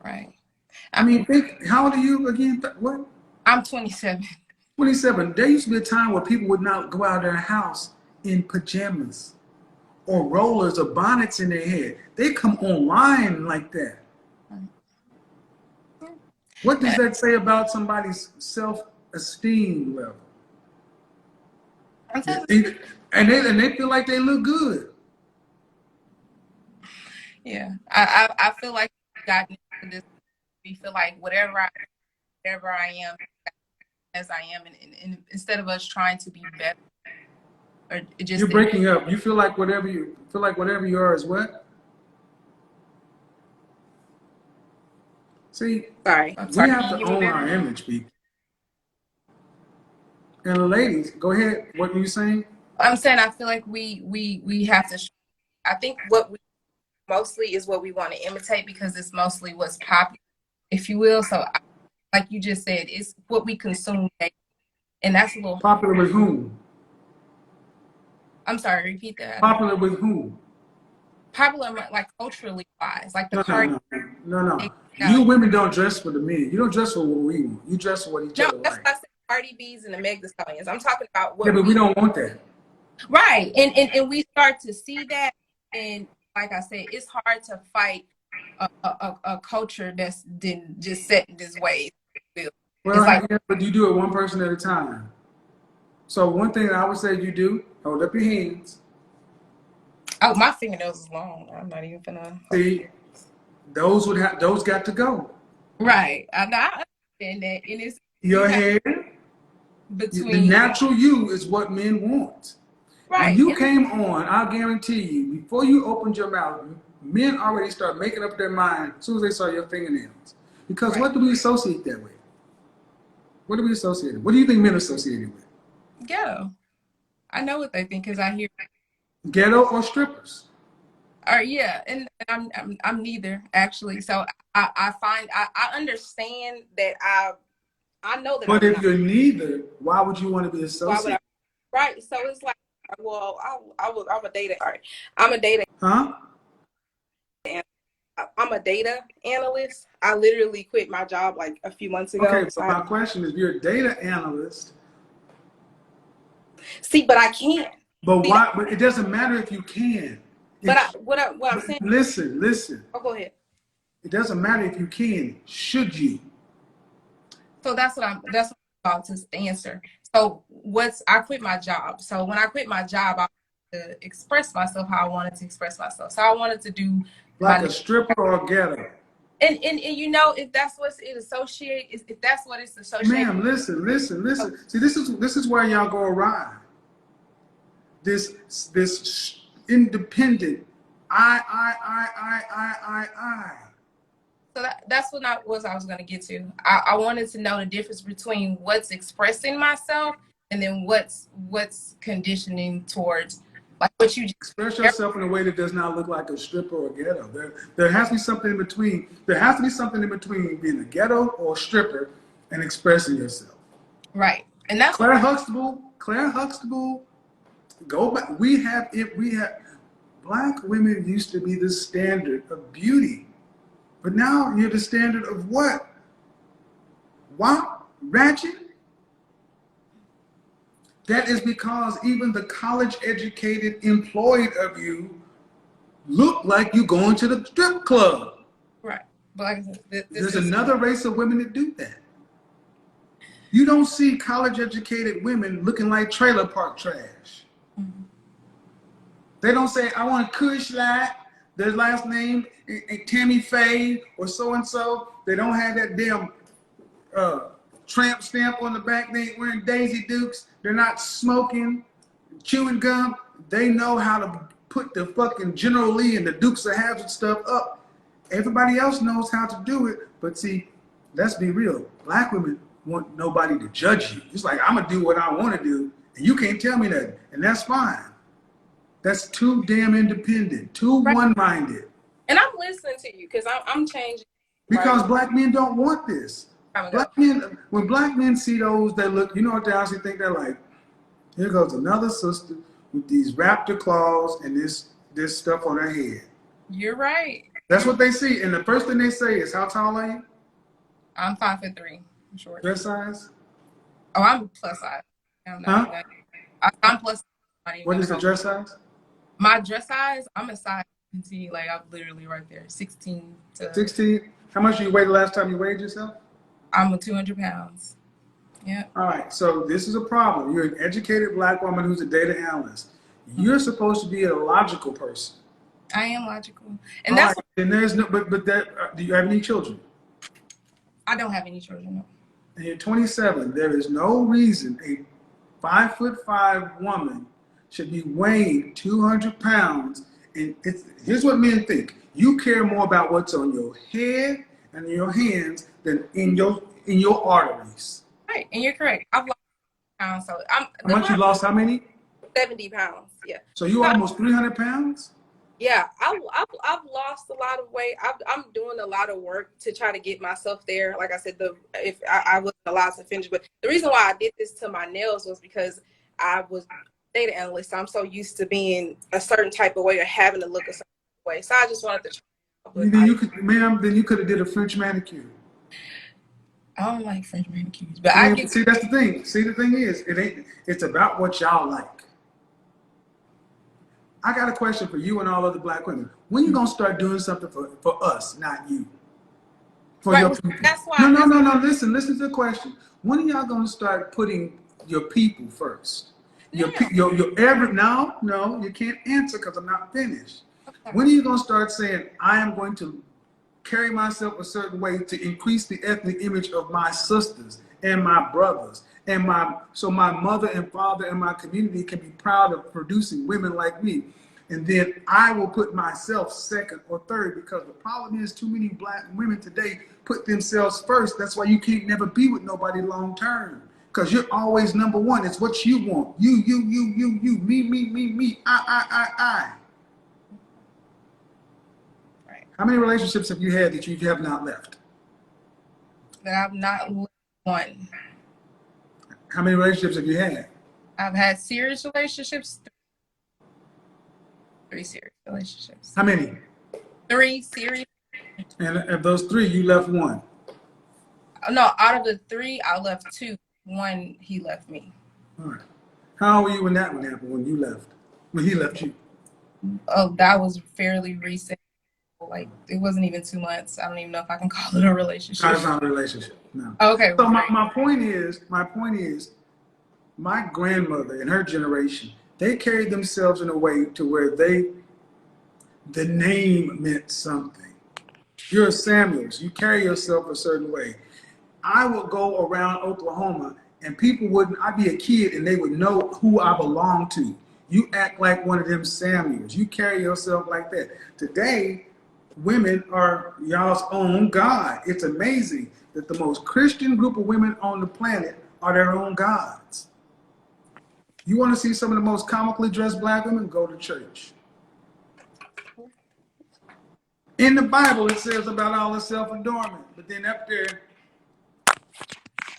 [SPEAKER 6] Right.
[SPEAKER 1] I mean, how old are you again? What?
[SPEAKER 6] I'm 27.
[SPEAKER 1] 27. There used to be a time where people would not go out of their house in pajamas or rollers or bonnets in their head. They come online like that. What does that say about somebody's self-esteem level? And they feel like they look good.
[SPEAKER 6] Yeah, I feel like we've gotten into this. We feel like whatever I am, as I am, and instead of us trying to be better, or just
[SPEAKER 1] you're breaking up. You feel like whatever you are is what? See,
[SPEAKER 6] sorry.
[SPEAKER 1] we have to own our image, people. And the ladies, go ahead. What were you saying?
[SPEAKER 6] I'm saying I feel like we have to. I think what we mostly is what we want to imitate, because it's mostly what's popular, if you will. So, like you just said, it's what we consume, and that's a little
[SPEAKER 1] popular with whom?
[SPEAKER 6] I'm sorry, repeat that.
[SPEAKER 1] Popular with whom?
[SPEAKER 6] Popular, like culturally wise, like the
[SPEAKER 1] No. You women don't dress for the men. You don't dress for what we want. You dress for what each other
[SPEAKER 6] that's
[SPEAKER 1] like.
[SPEAKER 6] why I said Cardi B's and the Meg Thee Stallions. I'm talking about what.
[SPEAKER 1] Yeah, but we don't want that.
[SPEAKER 6] Right, and we start to see that, and like I said, it's hard to fight a culture that's just set in this way.
[SPEAKER 1] Well, like, yeah, but you do it one person at a time. So one thing I would say you do, hold up your hands.
[SPEAKER 6] Oh, my fingernails is long. I'm not even gonna.
[SPEAKER 1] See, those got to go.
[SPEAKER 6] Right, I understand that, and it's
[SPEAKER 1] your hair.
[SPEAKER 6] Between
[SPEAKER 1] the natural you is what men want.
[SPEAKER 6] Right.
[SPEAKER 1] When you came on, I guarantee you, before you opened your mouth, men already start making up their mind as soon as they saw your fingernails. Because what do we associate that with? What do we associate it? What do you think men associate it with?
[SPEAKER 6] Ghetto. I know what they think because I hear
[SPEAKER 1] ghetto or strippers.
[SPEAKER 6] Yeah, and I'm neither actually. So I understand that I know that.
[SPEAKER 1] But if you're neither, why would you want to be associated?
[SPEAKER 6] Right. So it's like, well, I'm a data. Sorry, I'm a data.
[SPEAKER 1] Huh?
[SPEAKER 6] I'm a data analyst. I literally quit my job like a few months ago.
[SPEAKER 1] Okay, so my question is, you're a data analyst.
[SPEAKER 6] See, but I can't.
[SPEAKER 1] But why? But it doesn't matter if you can.
[SPEAKER 6] But what I'm saying.
[SPEAKER 1] Listen.
[SPEAKER 6] Oh, go ahead.
[SPEAKER 1] It doesn't matter if you can. Should you?
[SPEAKER 6] So that's what I'm about to answer. So I quit my job. So when I quit my job, I wanted to express myself how I wanted to express myself. So I wanted to do
[SPEAKER 1] like a stripper or a ghetto.
[SPEAKER 6] And you know, if that's what it associates, if that's what it's associated.
[SPEAKER 1] Ma'am, listen. See, this is where y'all go awry. This independent I.
[SPEAKER 6] So that's what I was going to get to. I wanted to know the difference between what's expressing myself and then what's conditioning towards Like what you just
[SPEAKER 1] Express yourself in a way that does not look like a stripper or ghetto. There has to be something in between. There has to be something in between being a ghetto or a stripper and expressing yourself.
[SPEAKER 6] right. And that's
[SPEAKER 1] Claire Huxtable, go back. We have black women used to be the standard of beauty. But now you're the standard of what? Wow, ratchet? That is because even the college educated employed of you look like you going to the strip club.
[SPEAKER 6] right. But like I said,
[SPEAKER 1] There's another race of women that do that. You don't see college educated women looking like trailer park trash.
[SPEAKER 6] Mm-hmm.
[SPEAKER 1] They don't say, I want a Kush Light, their last name, Tammy Faye, or so-and-so. They don't have that damn tramp stamp on the back. They ain't wearing Daisy Dukes. They're not smoking, chewing gum. They know how to put the fucking General Lee and the Dukes of Hazzard stuff up. Everybody else knows how to do it. But see, let's be real. Black women want nobody to judge you. It's like, I'm going to do what I want to do, and you can't tell me nothing. And that's fine. That's too damn independent, too one-minded.
[SPEAKER 6] And I'm listening to you because I'm changing.
[SPEAKER 1] Because black men don't want this. Black men, when black men see those, they look, you know what they honestly think? They're like, here goes another sister with these raptor claws and this stuff on her head.
[SPEAKER 6] You're right.
[SPEAKER 1] That's what they see. And the first thing they say is, how tall are you?
[SPEAKER 6] I'm 5'3". I'm short.
[SPEAKER 1] Dress size?
[SPEAKER 6] Oh, I'm plus size. I'm not.
[SPEAKER 1] Huh?
[SPEAKER 6] I'm plus size.
[SPEAKER 1] What is the dress size?
[SPEAKER 6] My dress size, I'm a size 17. Like, I'm literally right there. 16 to...
[SPEAKER 1] 16? How much did you weigh the last time you weighed yourself?
[SPEAKER 6] I'm 200 pounds. Yeah.
[SPEAKER 1] All right, so this is a problem. You're an educated black woman who's a data analyst. You're supposed to be a logical person.
[SPEAKER 6] I am logical. And that's...
[SPEAKER 1] Right. And there's no... But that... do you have any children?
[SPEAKER 6] I don't have any children, no.
[SPEAKER 1] And you're 27. There is no reason a 5'5" woman should be weighing 200 pounds. And here's what men think. You care more about what's on your head and your hands than in your arteries.
[SPEAKER 6] Right, and you're correct. I've lost pounds, so I'm...
[SPEAKER 1] How much you lost? How many?
[SPEAKER 6] 70 pounds, yeah.
[SPEAKER 1] So you almost 300 pounds?
[SPEAKER 6] Yeah, I've lost a lot of weight. I'm doing a lot of work to try to get myself there. Like I said, if I wasn't allowed to finish, but the reason why I did this to my nails was because I was data analyst. So I'm so used to being a certain type of way or having to look a certain way. So I just wanted to try.
[SPEAKER 1] Then you could have did a French manicure.
[SPEAKER 6] I don't like French manicures, but
[SPEAKER 1] See, that's the thing. See, the thing is, it's about what y'all like. I got a question for you and all other black women. When you gonna start doing something for us, not you? For your people.
[SPEAKER 6] That's why.
[SPEAKER 1] No. Listen to the question. When are y'all gonna start putting your people first? No, you can't answer because I'm not finished. Okay. When are you gonna start saying, I am going to carry myself a certain way to increase the ethnic image of my sisters and my brothers, and so my mother and father and my community can be proud of producing women like me. And then I will put myself second or third, because the problem is too many black women today put themselves first. That's why you can't never be with nobody long term, because you're always number one. It's what you want. You, me, I.
[SPEAKER 6] Right.
[SPEAKER 1] How many relationships have you had that you have not left?
[SPEAKER 6] That I've not left one.
[SPEAKER 1] How many relationships have you had?
[SPEAKER 6] I've had serious relationships. 3 serious relationships.
[SPEAKER 1] How many?
[SPEAKER 6] 3 serious.
[SPEAKER 1] And of those 3, you left one?
[SPEAKER 6] No, out of the 3, I left 2. 1, he left me.
[SPEAKER 1] All right. How old were you when that one happened, when you left? When he left you?
[SPEAKER 6] Oh, that was fairly recent. Like, it wasn't even 2 months. I don't even know if I can call it a relationship.
[SPEAKER 1] It's not a relationship, no.
[SPEAKER 6] Okay.
[SPEAKER 1] So my point is, my grandmother and her generation, they carried themselves in a way to where the name meant something. You're a Samuels. You carry yourself a certain way. I would go around Oklahoma and I'd be a kid and they would know who I belong to. You act like one of them Samuels. You carry yourself like that. Today, women are y'all's own God. It's amazing that the most Christian group of women on the planet are their own gods. You want to see some of the most comically dressed black women? Go to church. In the Bible, it says about all the self-adornment, but then up there,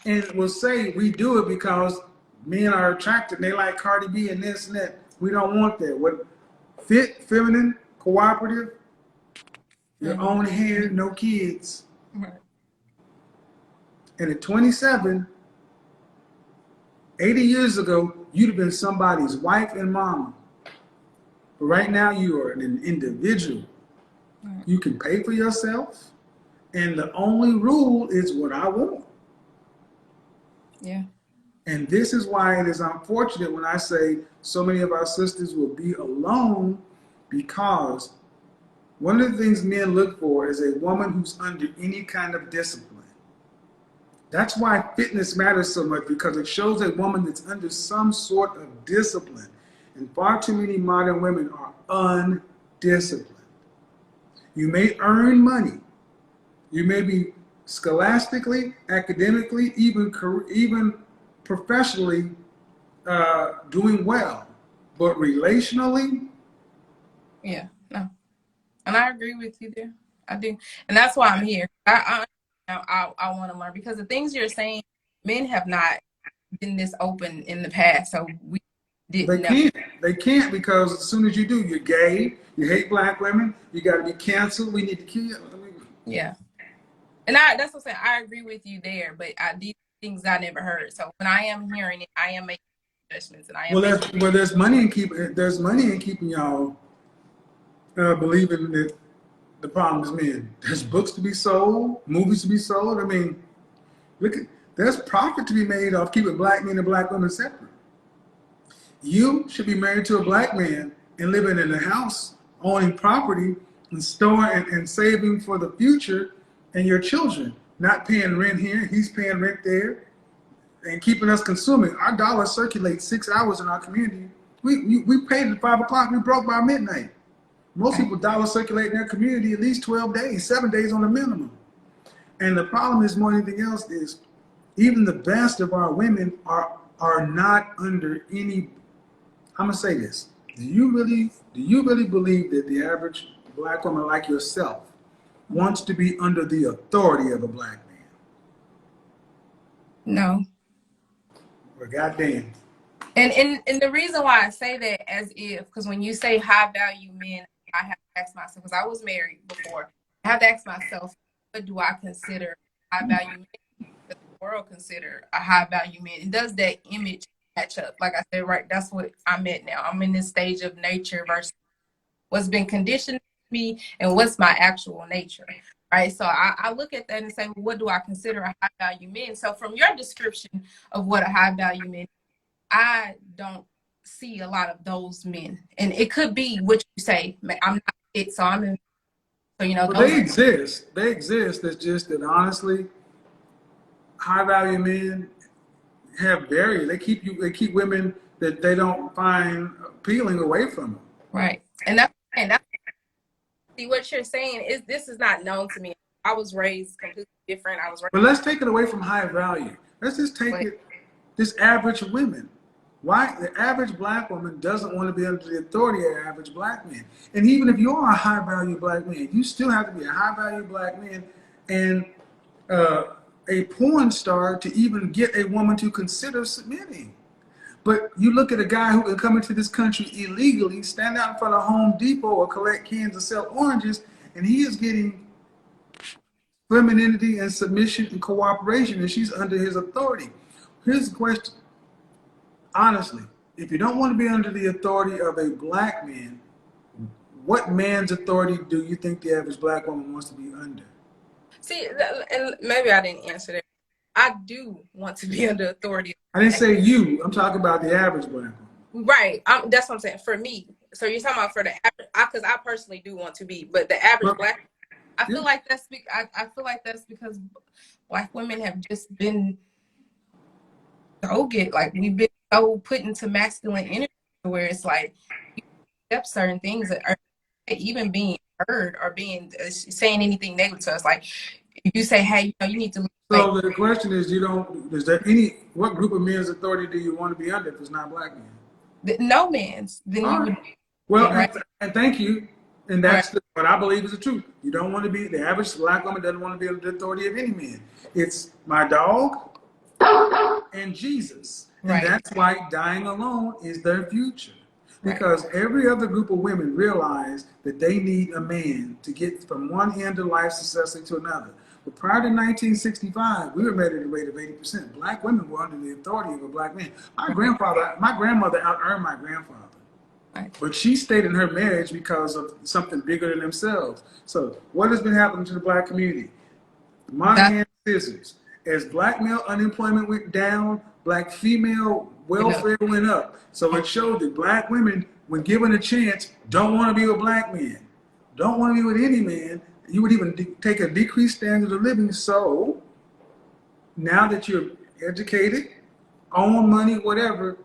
[SPEAKER 1] and it will say we do it because men are attracted. They like Cardi B and this and that. We don't want that. What fit, feminine, cooperative, your own hair, no kids.
[SPEAKER 6] Right.
[SPEAKER 1] And at 27, 80 years ago, you'd have been somebody's wife and mama. But right now, you are an individual. You can pay for yourself, and the only rule is what I want.
[SPEAKER 6] Yeah.
[SPEAKER 1] And this is why it is unfortunate when I say so many of our sisters will be alone, because one of the things men look for is a woman who's under any kind of discipline. That's why fitness matters so much, because it shows a woman that's under some sort of discipline. And far too many modern women are undisciplined. You may earn money. You may be scholastically, academically, even professionally doing well. But relationally?
[SPEAKER 6] Yeah, no. And I agree with you there. I do. And that's why I'm here. I want to learn, because the things you're saying, men have not been this open in the past. So we didn't know.
[SPEAKER 1] They can't, because as soon as you do, you're gay, you hate black women, you got to be canceled, we need to kill you.
[SPEAKER 6] Yeah. And that's what I'm saying. I agree with you there, but these things I never heard. So when I am hearing it, I am making judgments, and I am
[SPEAKER 1] there's money in keeping y'all believing that the problem is men. There's books to be sold, movies to be sold. I mean, there's profit to be made off keeping black men and black women separate. You should be married to a black man and living in a house, owning property, and storing and saving for the future and your children. Not paying rent here, he's paying rent there, and keeping us consuming. Our dollar circulates 6 hours in our community. We paid at 5 o'clock, we broke by midnight. Most people dollar circulate in their community at least 12 days, 7 days on the minimum. And the problem is, more than anything else, is even the best of our women are not under any. I'm gonna say this: do you really believe that the average black woman like yourself wants to be under the authority of a black man?
[SPEAKER 6] No.
[SPEAKER 1] Well, goddamn.
[SPEAKER 6] And the reason why I say that, as if, because when you say high value men, I have to ask myself, because I was married before, I have to ask myself, what do I consider high value men? Does the world consider a high value man? And does that image match up? Like I said, right, that's what I'm at now. I'm in this stage of nature versus what's been conditioned to me and what's my actual nature. Right. So I look at that and say, well, what do I consider a high value man? So from your description of what a high value man is, I don't see a lot of those men. And it could be what you say. I'm not it, so I'm in. So,
[SPEAKER 1] well, they exist. They exist. It's just that, honestly, high value men have barriers. They keep women that they don't find appealing away from them.
[SPEAKER 6] Right. And that's see, what you're saying is, this is not known to me. I was raised completely different.
[SPEAKER 1] But let's take it away from high value. Let's just take it, just average women. Why the average black woman doesn't want to be under the authority of an average black man. And even if you are a high value black man, you still have to be a high value black man and a porn star to even get a woman to consider submitting. But you look at a guy who can come into this country illegally, stand out in front of Home Depot or collect cans and sell oranges, and he is getting femininity and submission and cooperation, and she's under his authority. Here's the question. Honestly, if you don't want to be under the authority of a black man, what man's authority do you think the average black woman wants to be under?
[SPEAKER 6] See, and maybe I didn't answer that. I do want to be under authority.
[SPEAKER 1] I didn't say you. I'm talking about the average black woman.
[SPEAKER 6] Right. That's what I'm saying. For me. So you're talking about for the average, because I personally do want to be, but the average black, I feel like that's because black women have just been like we've been so put into masculine energy where it's like you accept certain things that are even being heard or being saying anything negative to us. Like if you say, hey, you need to lose Wait,
[SPEAKER 1] So the question is, is there what group of men's authority do you want to be under if it's not black men?
[SPEAKER 6] no man's. Then
[SPEAKER 1] All
[SPEAKER 6] you
[SPEAKER 1] right.
[SPEAKER 6] would,
[SPEAKER 1] Well,
[SPEAKER 6] right?
[SPEAKER 1] and thank you. And
[SPEAKER 6] Right.
[SPEAKER 1] that's what I believe is the truth. You don't want to be, the average black woman doesn't want to be under the authority of any man. It's my dog and Jesus. And
[SPEAKER 6] Right.
[SPEAKER 1] that's why dying alone is their future.
[SPEAKER 6] Right.
[SPEAKER 1] Because every other group of women realize that they need a man to get from one end of life successfully to another. But prior to 1965, we were made at a rate of 80%. Black women were under the authority of a black man. My grandmother out-earned my grandfather.
[SPEAKER 6] Right.
[SPEAKER 1] But she stayed in her marriage because of something bigger than themselves. So what has been happening to the black community? Monahan scissors. As black male unemployment went down, black female welfare went up. So it showed that black women, when given a chance, don't want to be with black men, don't want to be with any man. You would even take a decreased standard of living. So now that you're educated, own money, whatever,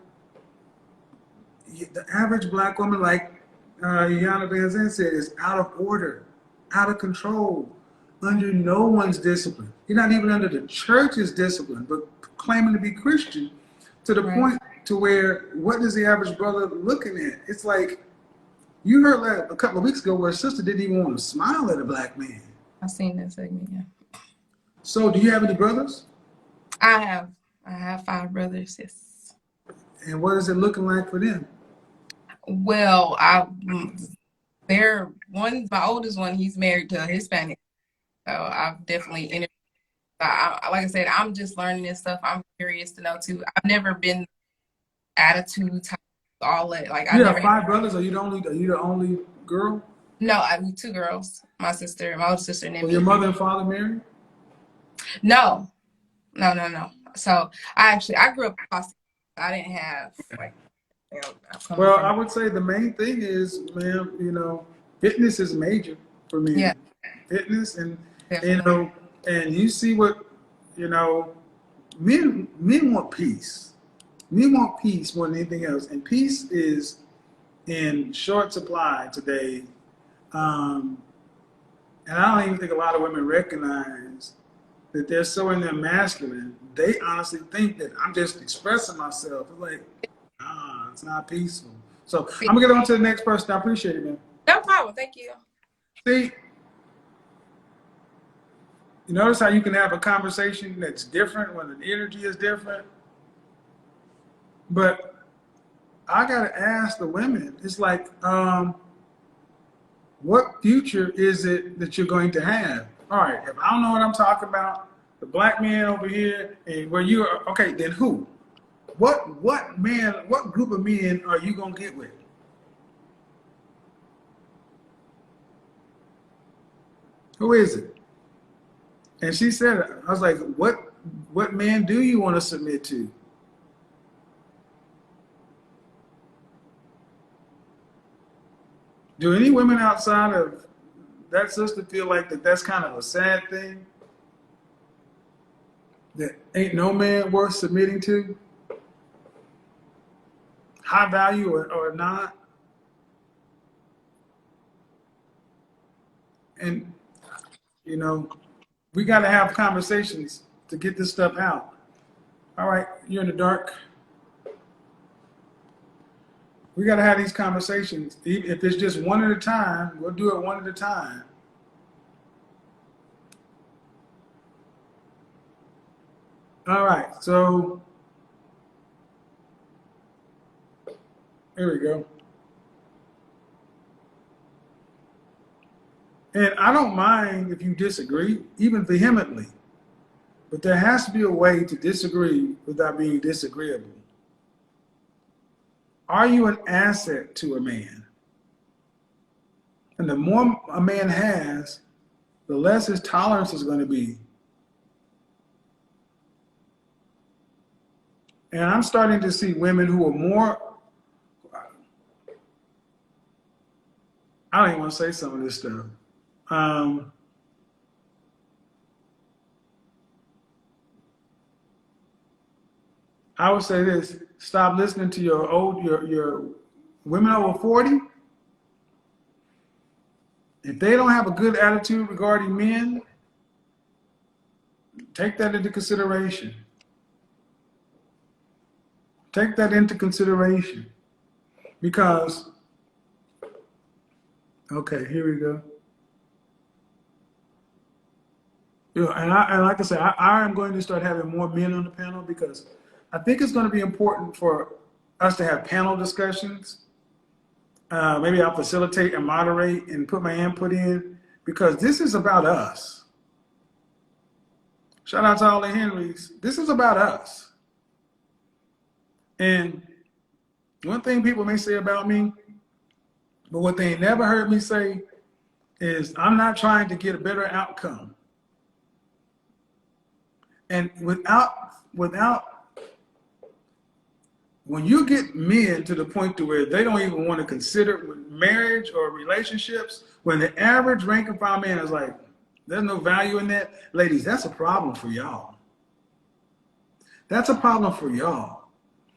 [SPEAKER 1] the average black woman, like Yana Van Zandt said, is out of order, out of control, under no one's discipline. You're not even under the church's discipline, but claiming to be Christian to the point to where, what is the average brother looking at? It's like, you heard that a couple of weeks ago where a sister didn't even want to smile at a black man.
[SPEAKER 6] I've seen that segment, yeah.
[SPEAKER 1] So do you have any brothers?
[SPEAKER 6] I have 5 brothers, yes.
[SPEAKER 1] And what is it looking like for them?
[SPEAKER 6] Well, my oldest one, he's married to a Hispanic. So I've definitely interviewed. Like I said, I'm just learning this stuff. I'm curious to know too. I've never been attitude type, all that. Like
[SPEAKER 1] You have 5 brothers. Are you the only girl?
[SPEAKER 6] No, I have 2 girls. My older sister, and then
[SPEAKER 1] Were
[SPEAKER 6] me.
[SPEAKER 1] your mother and father married?
[SPEAKER 6] No. So I grew up in Boston. I didn't have like.
[SPEAKER 1] Well, I would say the main thing is, ma'am, fitness is major for me.
[SPEAKER 6] Yeah.
[SPEAKER 1] Fitness and
[SPEAKER 6] Definitely.
[SPEAKER 1] and you see what, men want peace. Men want peace more than anything else, and peace is in short supply today. And I don't even think a lot of women recognize that they're so in their masculine. They honestly think that I'm just expressing myself. It's like, it's not peaceful. So I'm gonna get on to the next person. I appreciate it, man.
[SPEAKER 6] No problem. Thank you.
[SPEAKER 1] See, you notice how you can have a conversation that's different when the energy is different? But I gotta ask the women, it's like, what future is it that you're going to have? All right, if I don't know what I'm talking about, the black man over here, and where you are, okay, then who? What group of men are you gonna get with? Who is it? And she said, I was like, what man do you want to submit to? Do any women outside of that sister feel like that's kind of a sad thing? That ain't no man worth submitting to? High value or not? And, we got to have conversations to get this stuff out. All right, you're in the dark. We got to have these conversations. If it's just one at a time, we'll do it one at a time. All right, so here we go. And I don't mind if you disagree, even vehemently, but there has to be a way to disagree without being disagreeable. Are you an asset to a man? And the more a man has, the less his tolerance is going to be. And I'm starting to see women who are more, I don't even want to say some of this stuff. I would say this: stop listening to your women over 40. If they don't have a good attitude regarding men, Take that into consideration. Take that into consideration. Because, okay, here we go. You know, and like I said, I am going to start having more men on the panel because I think it's going to be important for us to have panel discussions. Maybe I'll facilitate and moderate and put my input in because this is about us. Shout out to all the Henrys. This is about us. And one thing people may say about me, but what they never heard me say is I'm not trying to get a better outcome. And when you get men to the point to where they don't even want to consider marriage or relationships, when the average rank and file man is like, there's no value in that, ladies, that's a problem for y'all. That's a problem for y'all.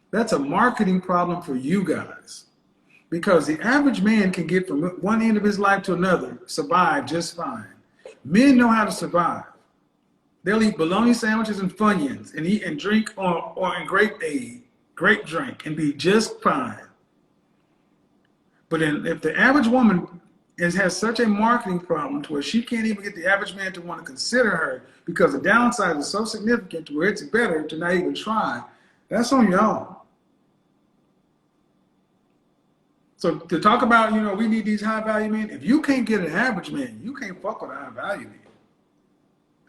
[SPEAKER 1] That's a marketing problem for you guys. Because the average man can get from one end of his life to another, survive just fine. Men know how to survive. They'll eat bologna sandwiches and Funyuns and eat and drink or in grape drink and be just fine. But if the average woman has such a marketing problem to where she can't even get the average man to want to consider her because the downside is so significant to where it's better to not even try, that's on y'all. So to talk about, you know, we need these high value men, if you can't get an average man, you can't fuck with a high value man.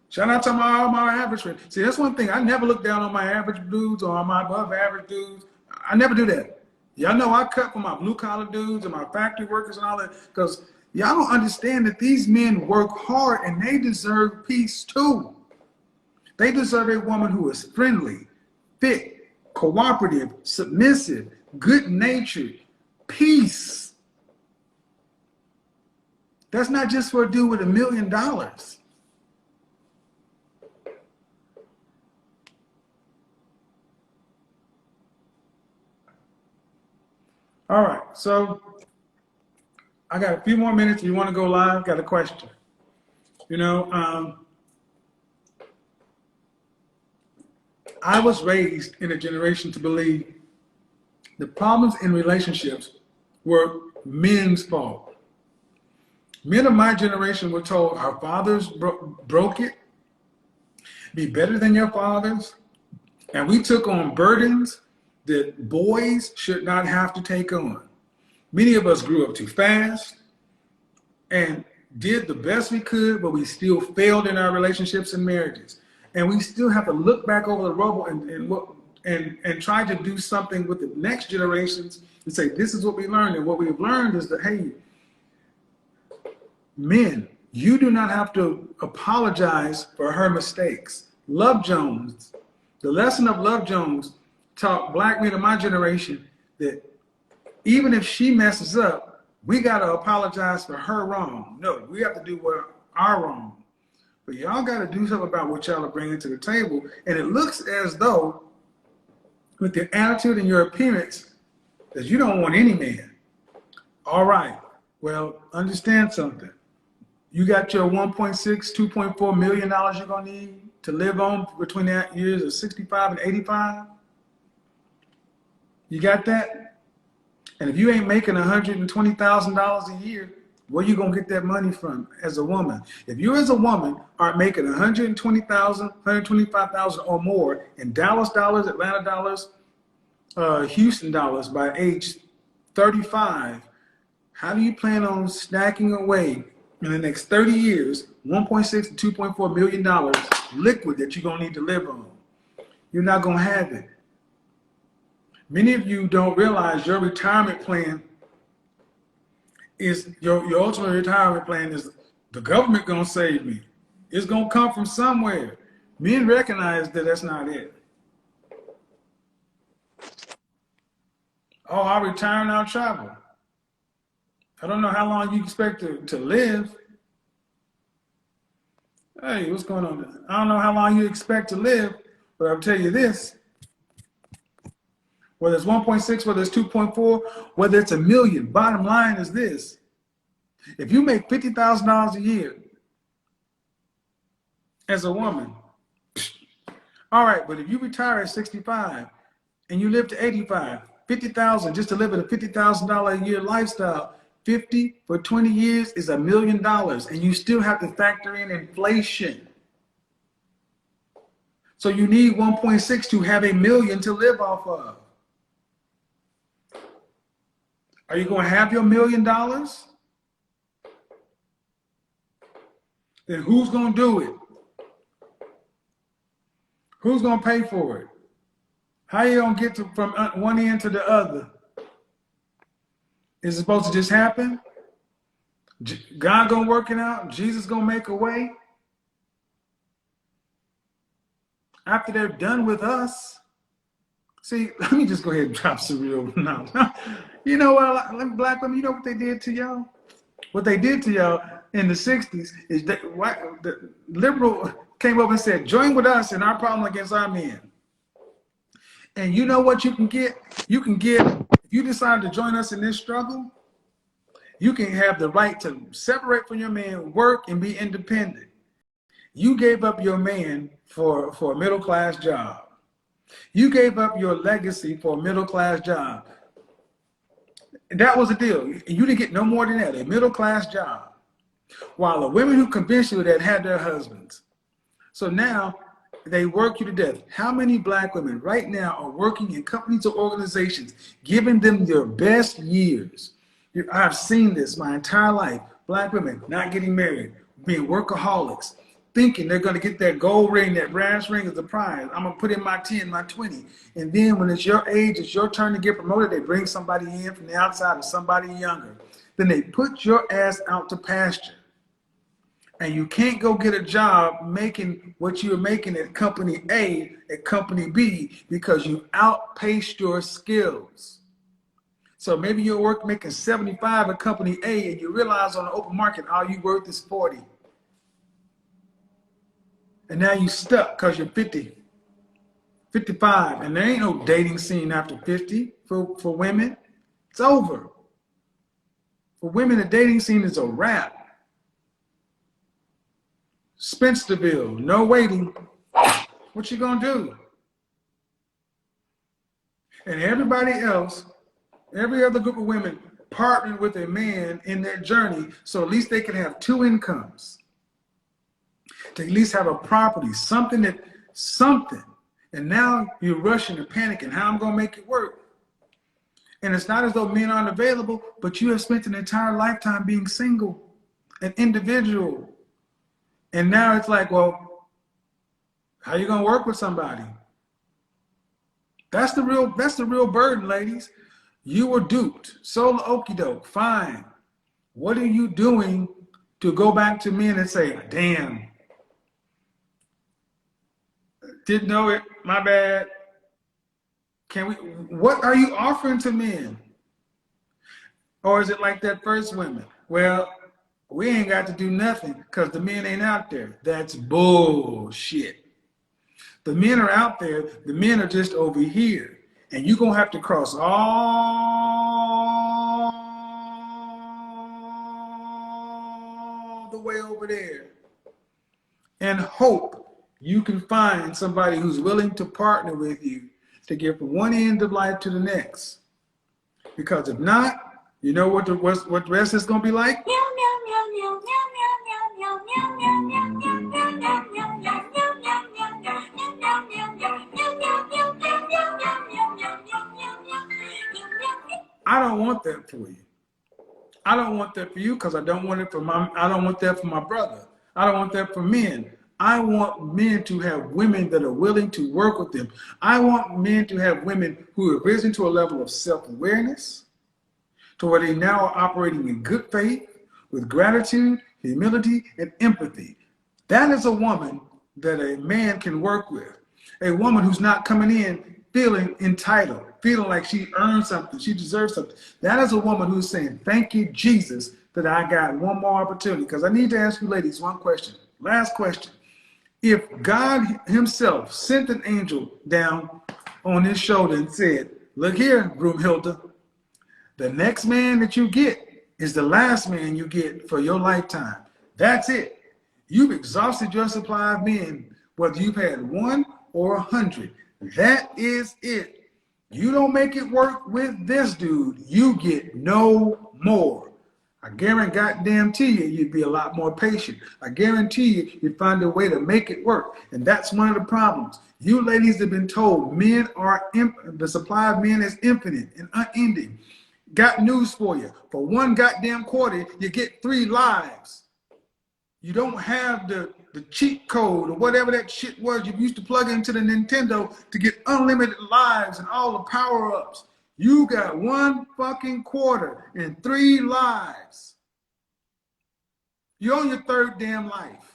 [SPEAKER 1] Shout out to all my average friends. See, that's one thing. I never look down on my average dudes or on my above average dudes. I never do that. Y'all know I cut for my blue collar dudes and my factory workers and all that because y'all don't understand that these men work hard and they deserve peace too. They deserve a woman who is friendly, fit, cooperative, submissive, good natured, peace. That's not just for a dude with $1 million. All right, so I got a few more minutes. If you want to go live, got a question. You know, I was raised in a generation to believe the problems in relationships were men's fault. Men of my generation were told our fathers broke it, be better than your fathers, and we took on burdens that boys should not have to take on. Many of us grew up too fast and did the best we could, but we still failed in our relationships and marriages. And we still have to look back over the rubble and try to do something with the next generations and say, this is what we learned. And what we've learned is that, hey, men, you do not have to apologize for her mistakes. Love Jones, the lesson of Love Jones taught black men of my generation that even if she messes up, we got to apologize for her wrong. No, we have to do what our wrong. But y'all got to do something about what y'all are bringing to the table. And it looks as though with your attitude and your appearance that you don't want any man. All right. Well, understand something. You got your 1.6, $2.4 million you're going to need to live on between the years of 65 and 85. You got that? And if you ain't making $120,000 a year, where you gonna get that money from as a woman? If you as a woman aren't making $120,000, $125,000 or more in Dallas dollars, Atlanta dollars, Houston dollars by age 35, how do you plan on stacking away in the next 30 years, 1.6 to $2.4 million liquid that you're gonna need to live on? You're not gonna have it. Many of you don't realize your retirement plan is your ultimate retirement plan is the government gonna save me. It's gonna come from somewhere. Men recognize that that's not it. Oh, I'll retire and I'll travel. I don't know how long you expect to live. Hey, what's going on? I don't know how long you expect to live, but I'll tell you this. Whether it's 1.6, whether it's 2.4, whether it's $1 million, bottom line is this. If you make $50,000 a year as a woman, All right, but if you retire at 65 and you live to 85, 50,000 just to live at a $50,000 a year lifestyle, 50 for 20 years is $1 million, and you still have to factor in inflation. So you need 1.6 to have $1 million to live off of. Are you going to have your $1 million? Then who's going to do it? Who's going to pay for it? How you going to get from one end to the other? Is it supposed to just happen? God going to work it out? Jesus going to make a way? After they're done with us? See, let me just go ahead and drop some real now. You know what, black women, you know what they did to y'all? What they did to y'all in the 60s is that the liberal came up and said, join with us in our problem against our men. And you know what you can get? You can get, if you decide to join us in this struggle, you can have the right to separate from your man, work, and be independent. You gave up your man for a middle-class job. You gave up your legacy for a middle-class job. That was the deal. You didn't get no more than that, a middle-class job. While the women who convinced you that had their husbands. So now they work you to death. How many black women right now are working in companies or organizations, giving them their best years? I've seen this my entire life. Black women not getting married, being workaholics, thinking they're going to get that gold ring, that brass ring as a prize. I'm going to put in my 10, my 20. And then when it's your age, it's your turn to get promoted, they bring somebody in from the outside or somebody younger. Then they put your ass out to pasture. And you can't go get a job making what you're making at company A, at company B, because you outpaced your skills. So maybe you're making 75 at company A, and you realize on the open market, all you worth is 40. And now you stuck because you're 50, 55, and there ain't no dating scene after 50 for women. It's over. For women, the dating scene is a wrap. Spencerville, no waiting. What you gonna do? And everybody else, every other group of women partnered with a man in their journey, so at least they can have two incomes. To at least have a property, something. And now you're rushing and panicking, how I'm gonna make it work. And it's not as though men aren't available, but you have spent an entire lifetime being single, an individual. And now it's like, well, how you gonna work with somebody? That's the real burden, ladies. You were duped. Solo okie doke, fine. What are you doing to go back to men and say, damn, didn't know it, my bad. What are you offering to men? Or is it like that first women? Well, we ain't got to do nothing because the men ain't out there. That's bullshit. The men are out there. The men are just over here. And you're going to have to cross all the way over there and hope you can find somebody who's willing to partner with you to get from one end of life to the next. Because if not, you know what the rest is going to be like? I don't want that for you. I don't want that for you because I don't want it for I don't want that for my brother. I don't want that for men. I want men to have women that are willing to work with them. I want men to have women who have risen to a level of self-awareness, to where they now are operating in good faith, with gratitude, humility, and empathy. That is a woman that a man can work with. A woman who's not coming in feeling entitled, feeling like she earned something, she deserves something. That is a woman who's saying, thank you, Jesus, that I got one more opportunity. Because I need to ask you ladies one question. Last question. If God himself sent an angel down on his shoulder and said, look here, Broomhilda, the next man that you get is the last man you get for your lifetime. That's it. You've exhausted your supply of men, whether you've had 1, or 100. That is it. You don't make it work with this dude, you get no more. I guarantee you, you'd be a lot more patient. I guarantee you, you'd find a way to make it work. And that's one of the problems. You ladies have been told the supply of men is infinite and unending. Got news for you. For one goddamn quarter, you get 3 lives. You don't have the cheat code or whatever that shit was you used to plug into the Nintendo to get unlimited lives and all the power-ups. You got 1 fucking quarter and 3 lives. You're on your 3rd damn life.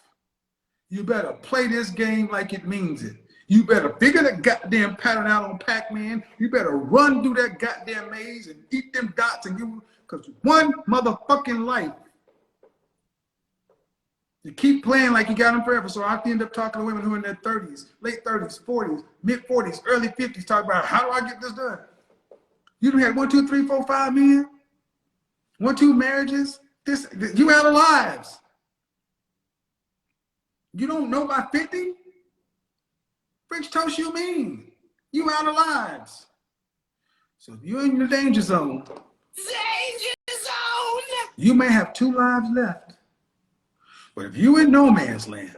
[SPEAKER 1] You better play this game like it means it. You better figure that goddamn pattern out on Pac-Man. You better run through that goddamn maze and eat them dots and give, because 1 motherfucking life. You keep playing like you got them forever. So I have to end up talking to women who are in their 30s, late 30s, 40s, mid 40s, early 50s, talk about how do I get this done? You done had 1, 2, 3, 4, 5 men, 1, 2 marriages. You out of lives. You don't know by 50? French toast you mean? You out of lives. So if you're in the danger zone, you may have 2 lives left. But if you in no man's land,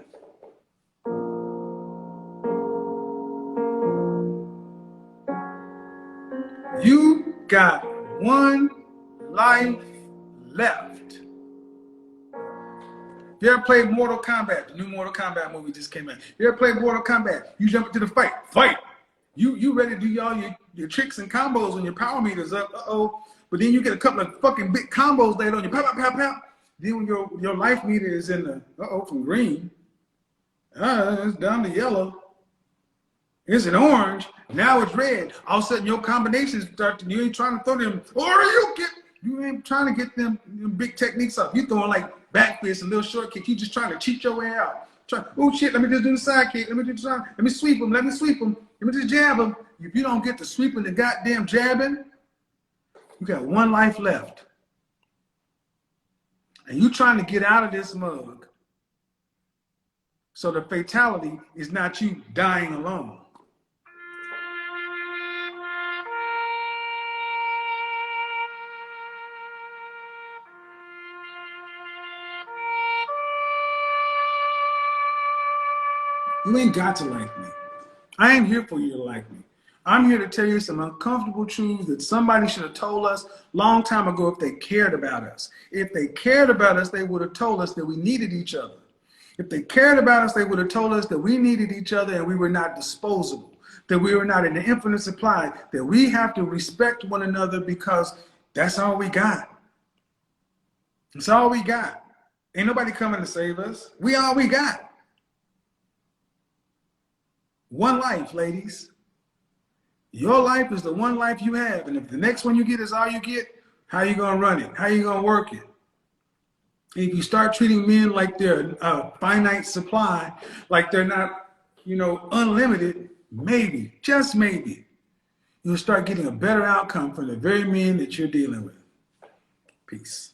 [SPEAKER 1] you got 1 life left. You ever played Mortal Kombat? The new Mortal Kombat movie just came out. You ever played Mortal Kombat? You jump into the fight. You ready to do all your tricks and combos when your power meter's up. But then you get a couple of fucking big combos later on. You pow, pow, pow, pow. Then when your life meter is in the, from green, it's down to yellow. It's an orange. Now it's red. All of a sudden your combinations start, you ain't trying to throw them, you ain't trying to get them big techniques up. You throwing like back fists and little short kicks. You just trying to cheat your way out. Oh shit, let me just do the side kick. Let me sweep them. Let me just jab them. If you don't get to sweeping the goddamn jabbing, you got 1 life left. And you trying to get out of this mug. So the fatality is not you dying alone. You ain't got to like me. I ain't here for you to like me. I'm here to tell you some uncomfortable truths that somebody should have told us long time ago if they cared about us. If they cared about us, they would have told us that we needed each other. If they cared about us, they would have told us that we needed each other and we were not disposable, that we were not in the infinite supply, that we have to respect one another because that's all we got. That's all we got. Ain't nobody coming to save us. We all we got. 1 life, ladies. Your life is the 1 life you have. And if the next one you get is all you get, how you going to run it? How you going to work it? And if you start treating men like they're a finite supply, like they're not, unlimited, maybe, just maybe, you'll start getting a better outcome from the very men that you're dealing with. Peace.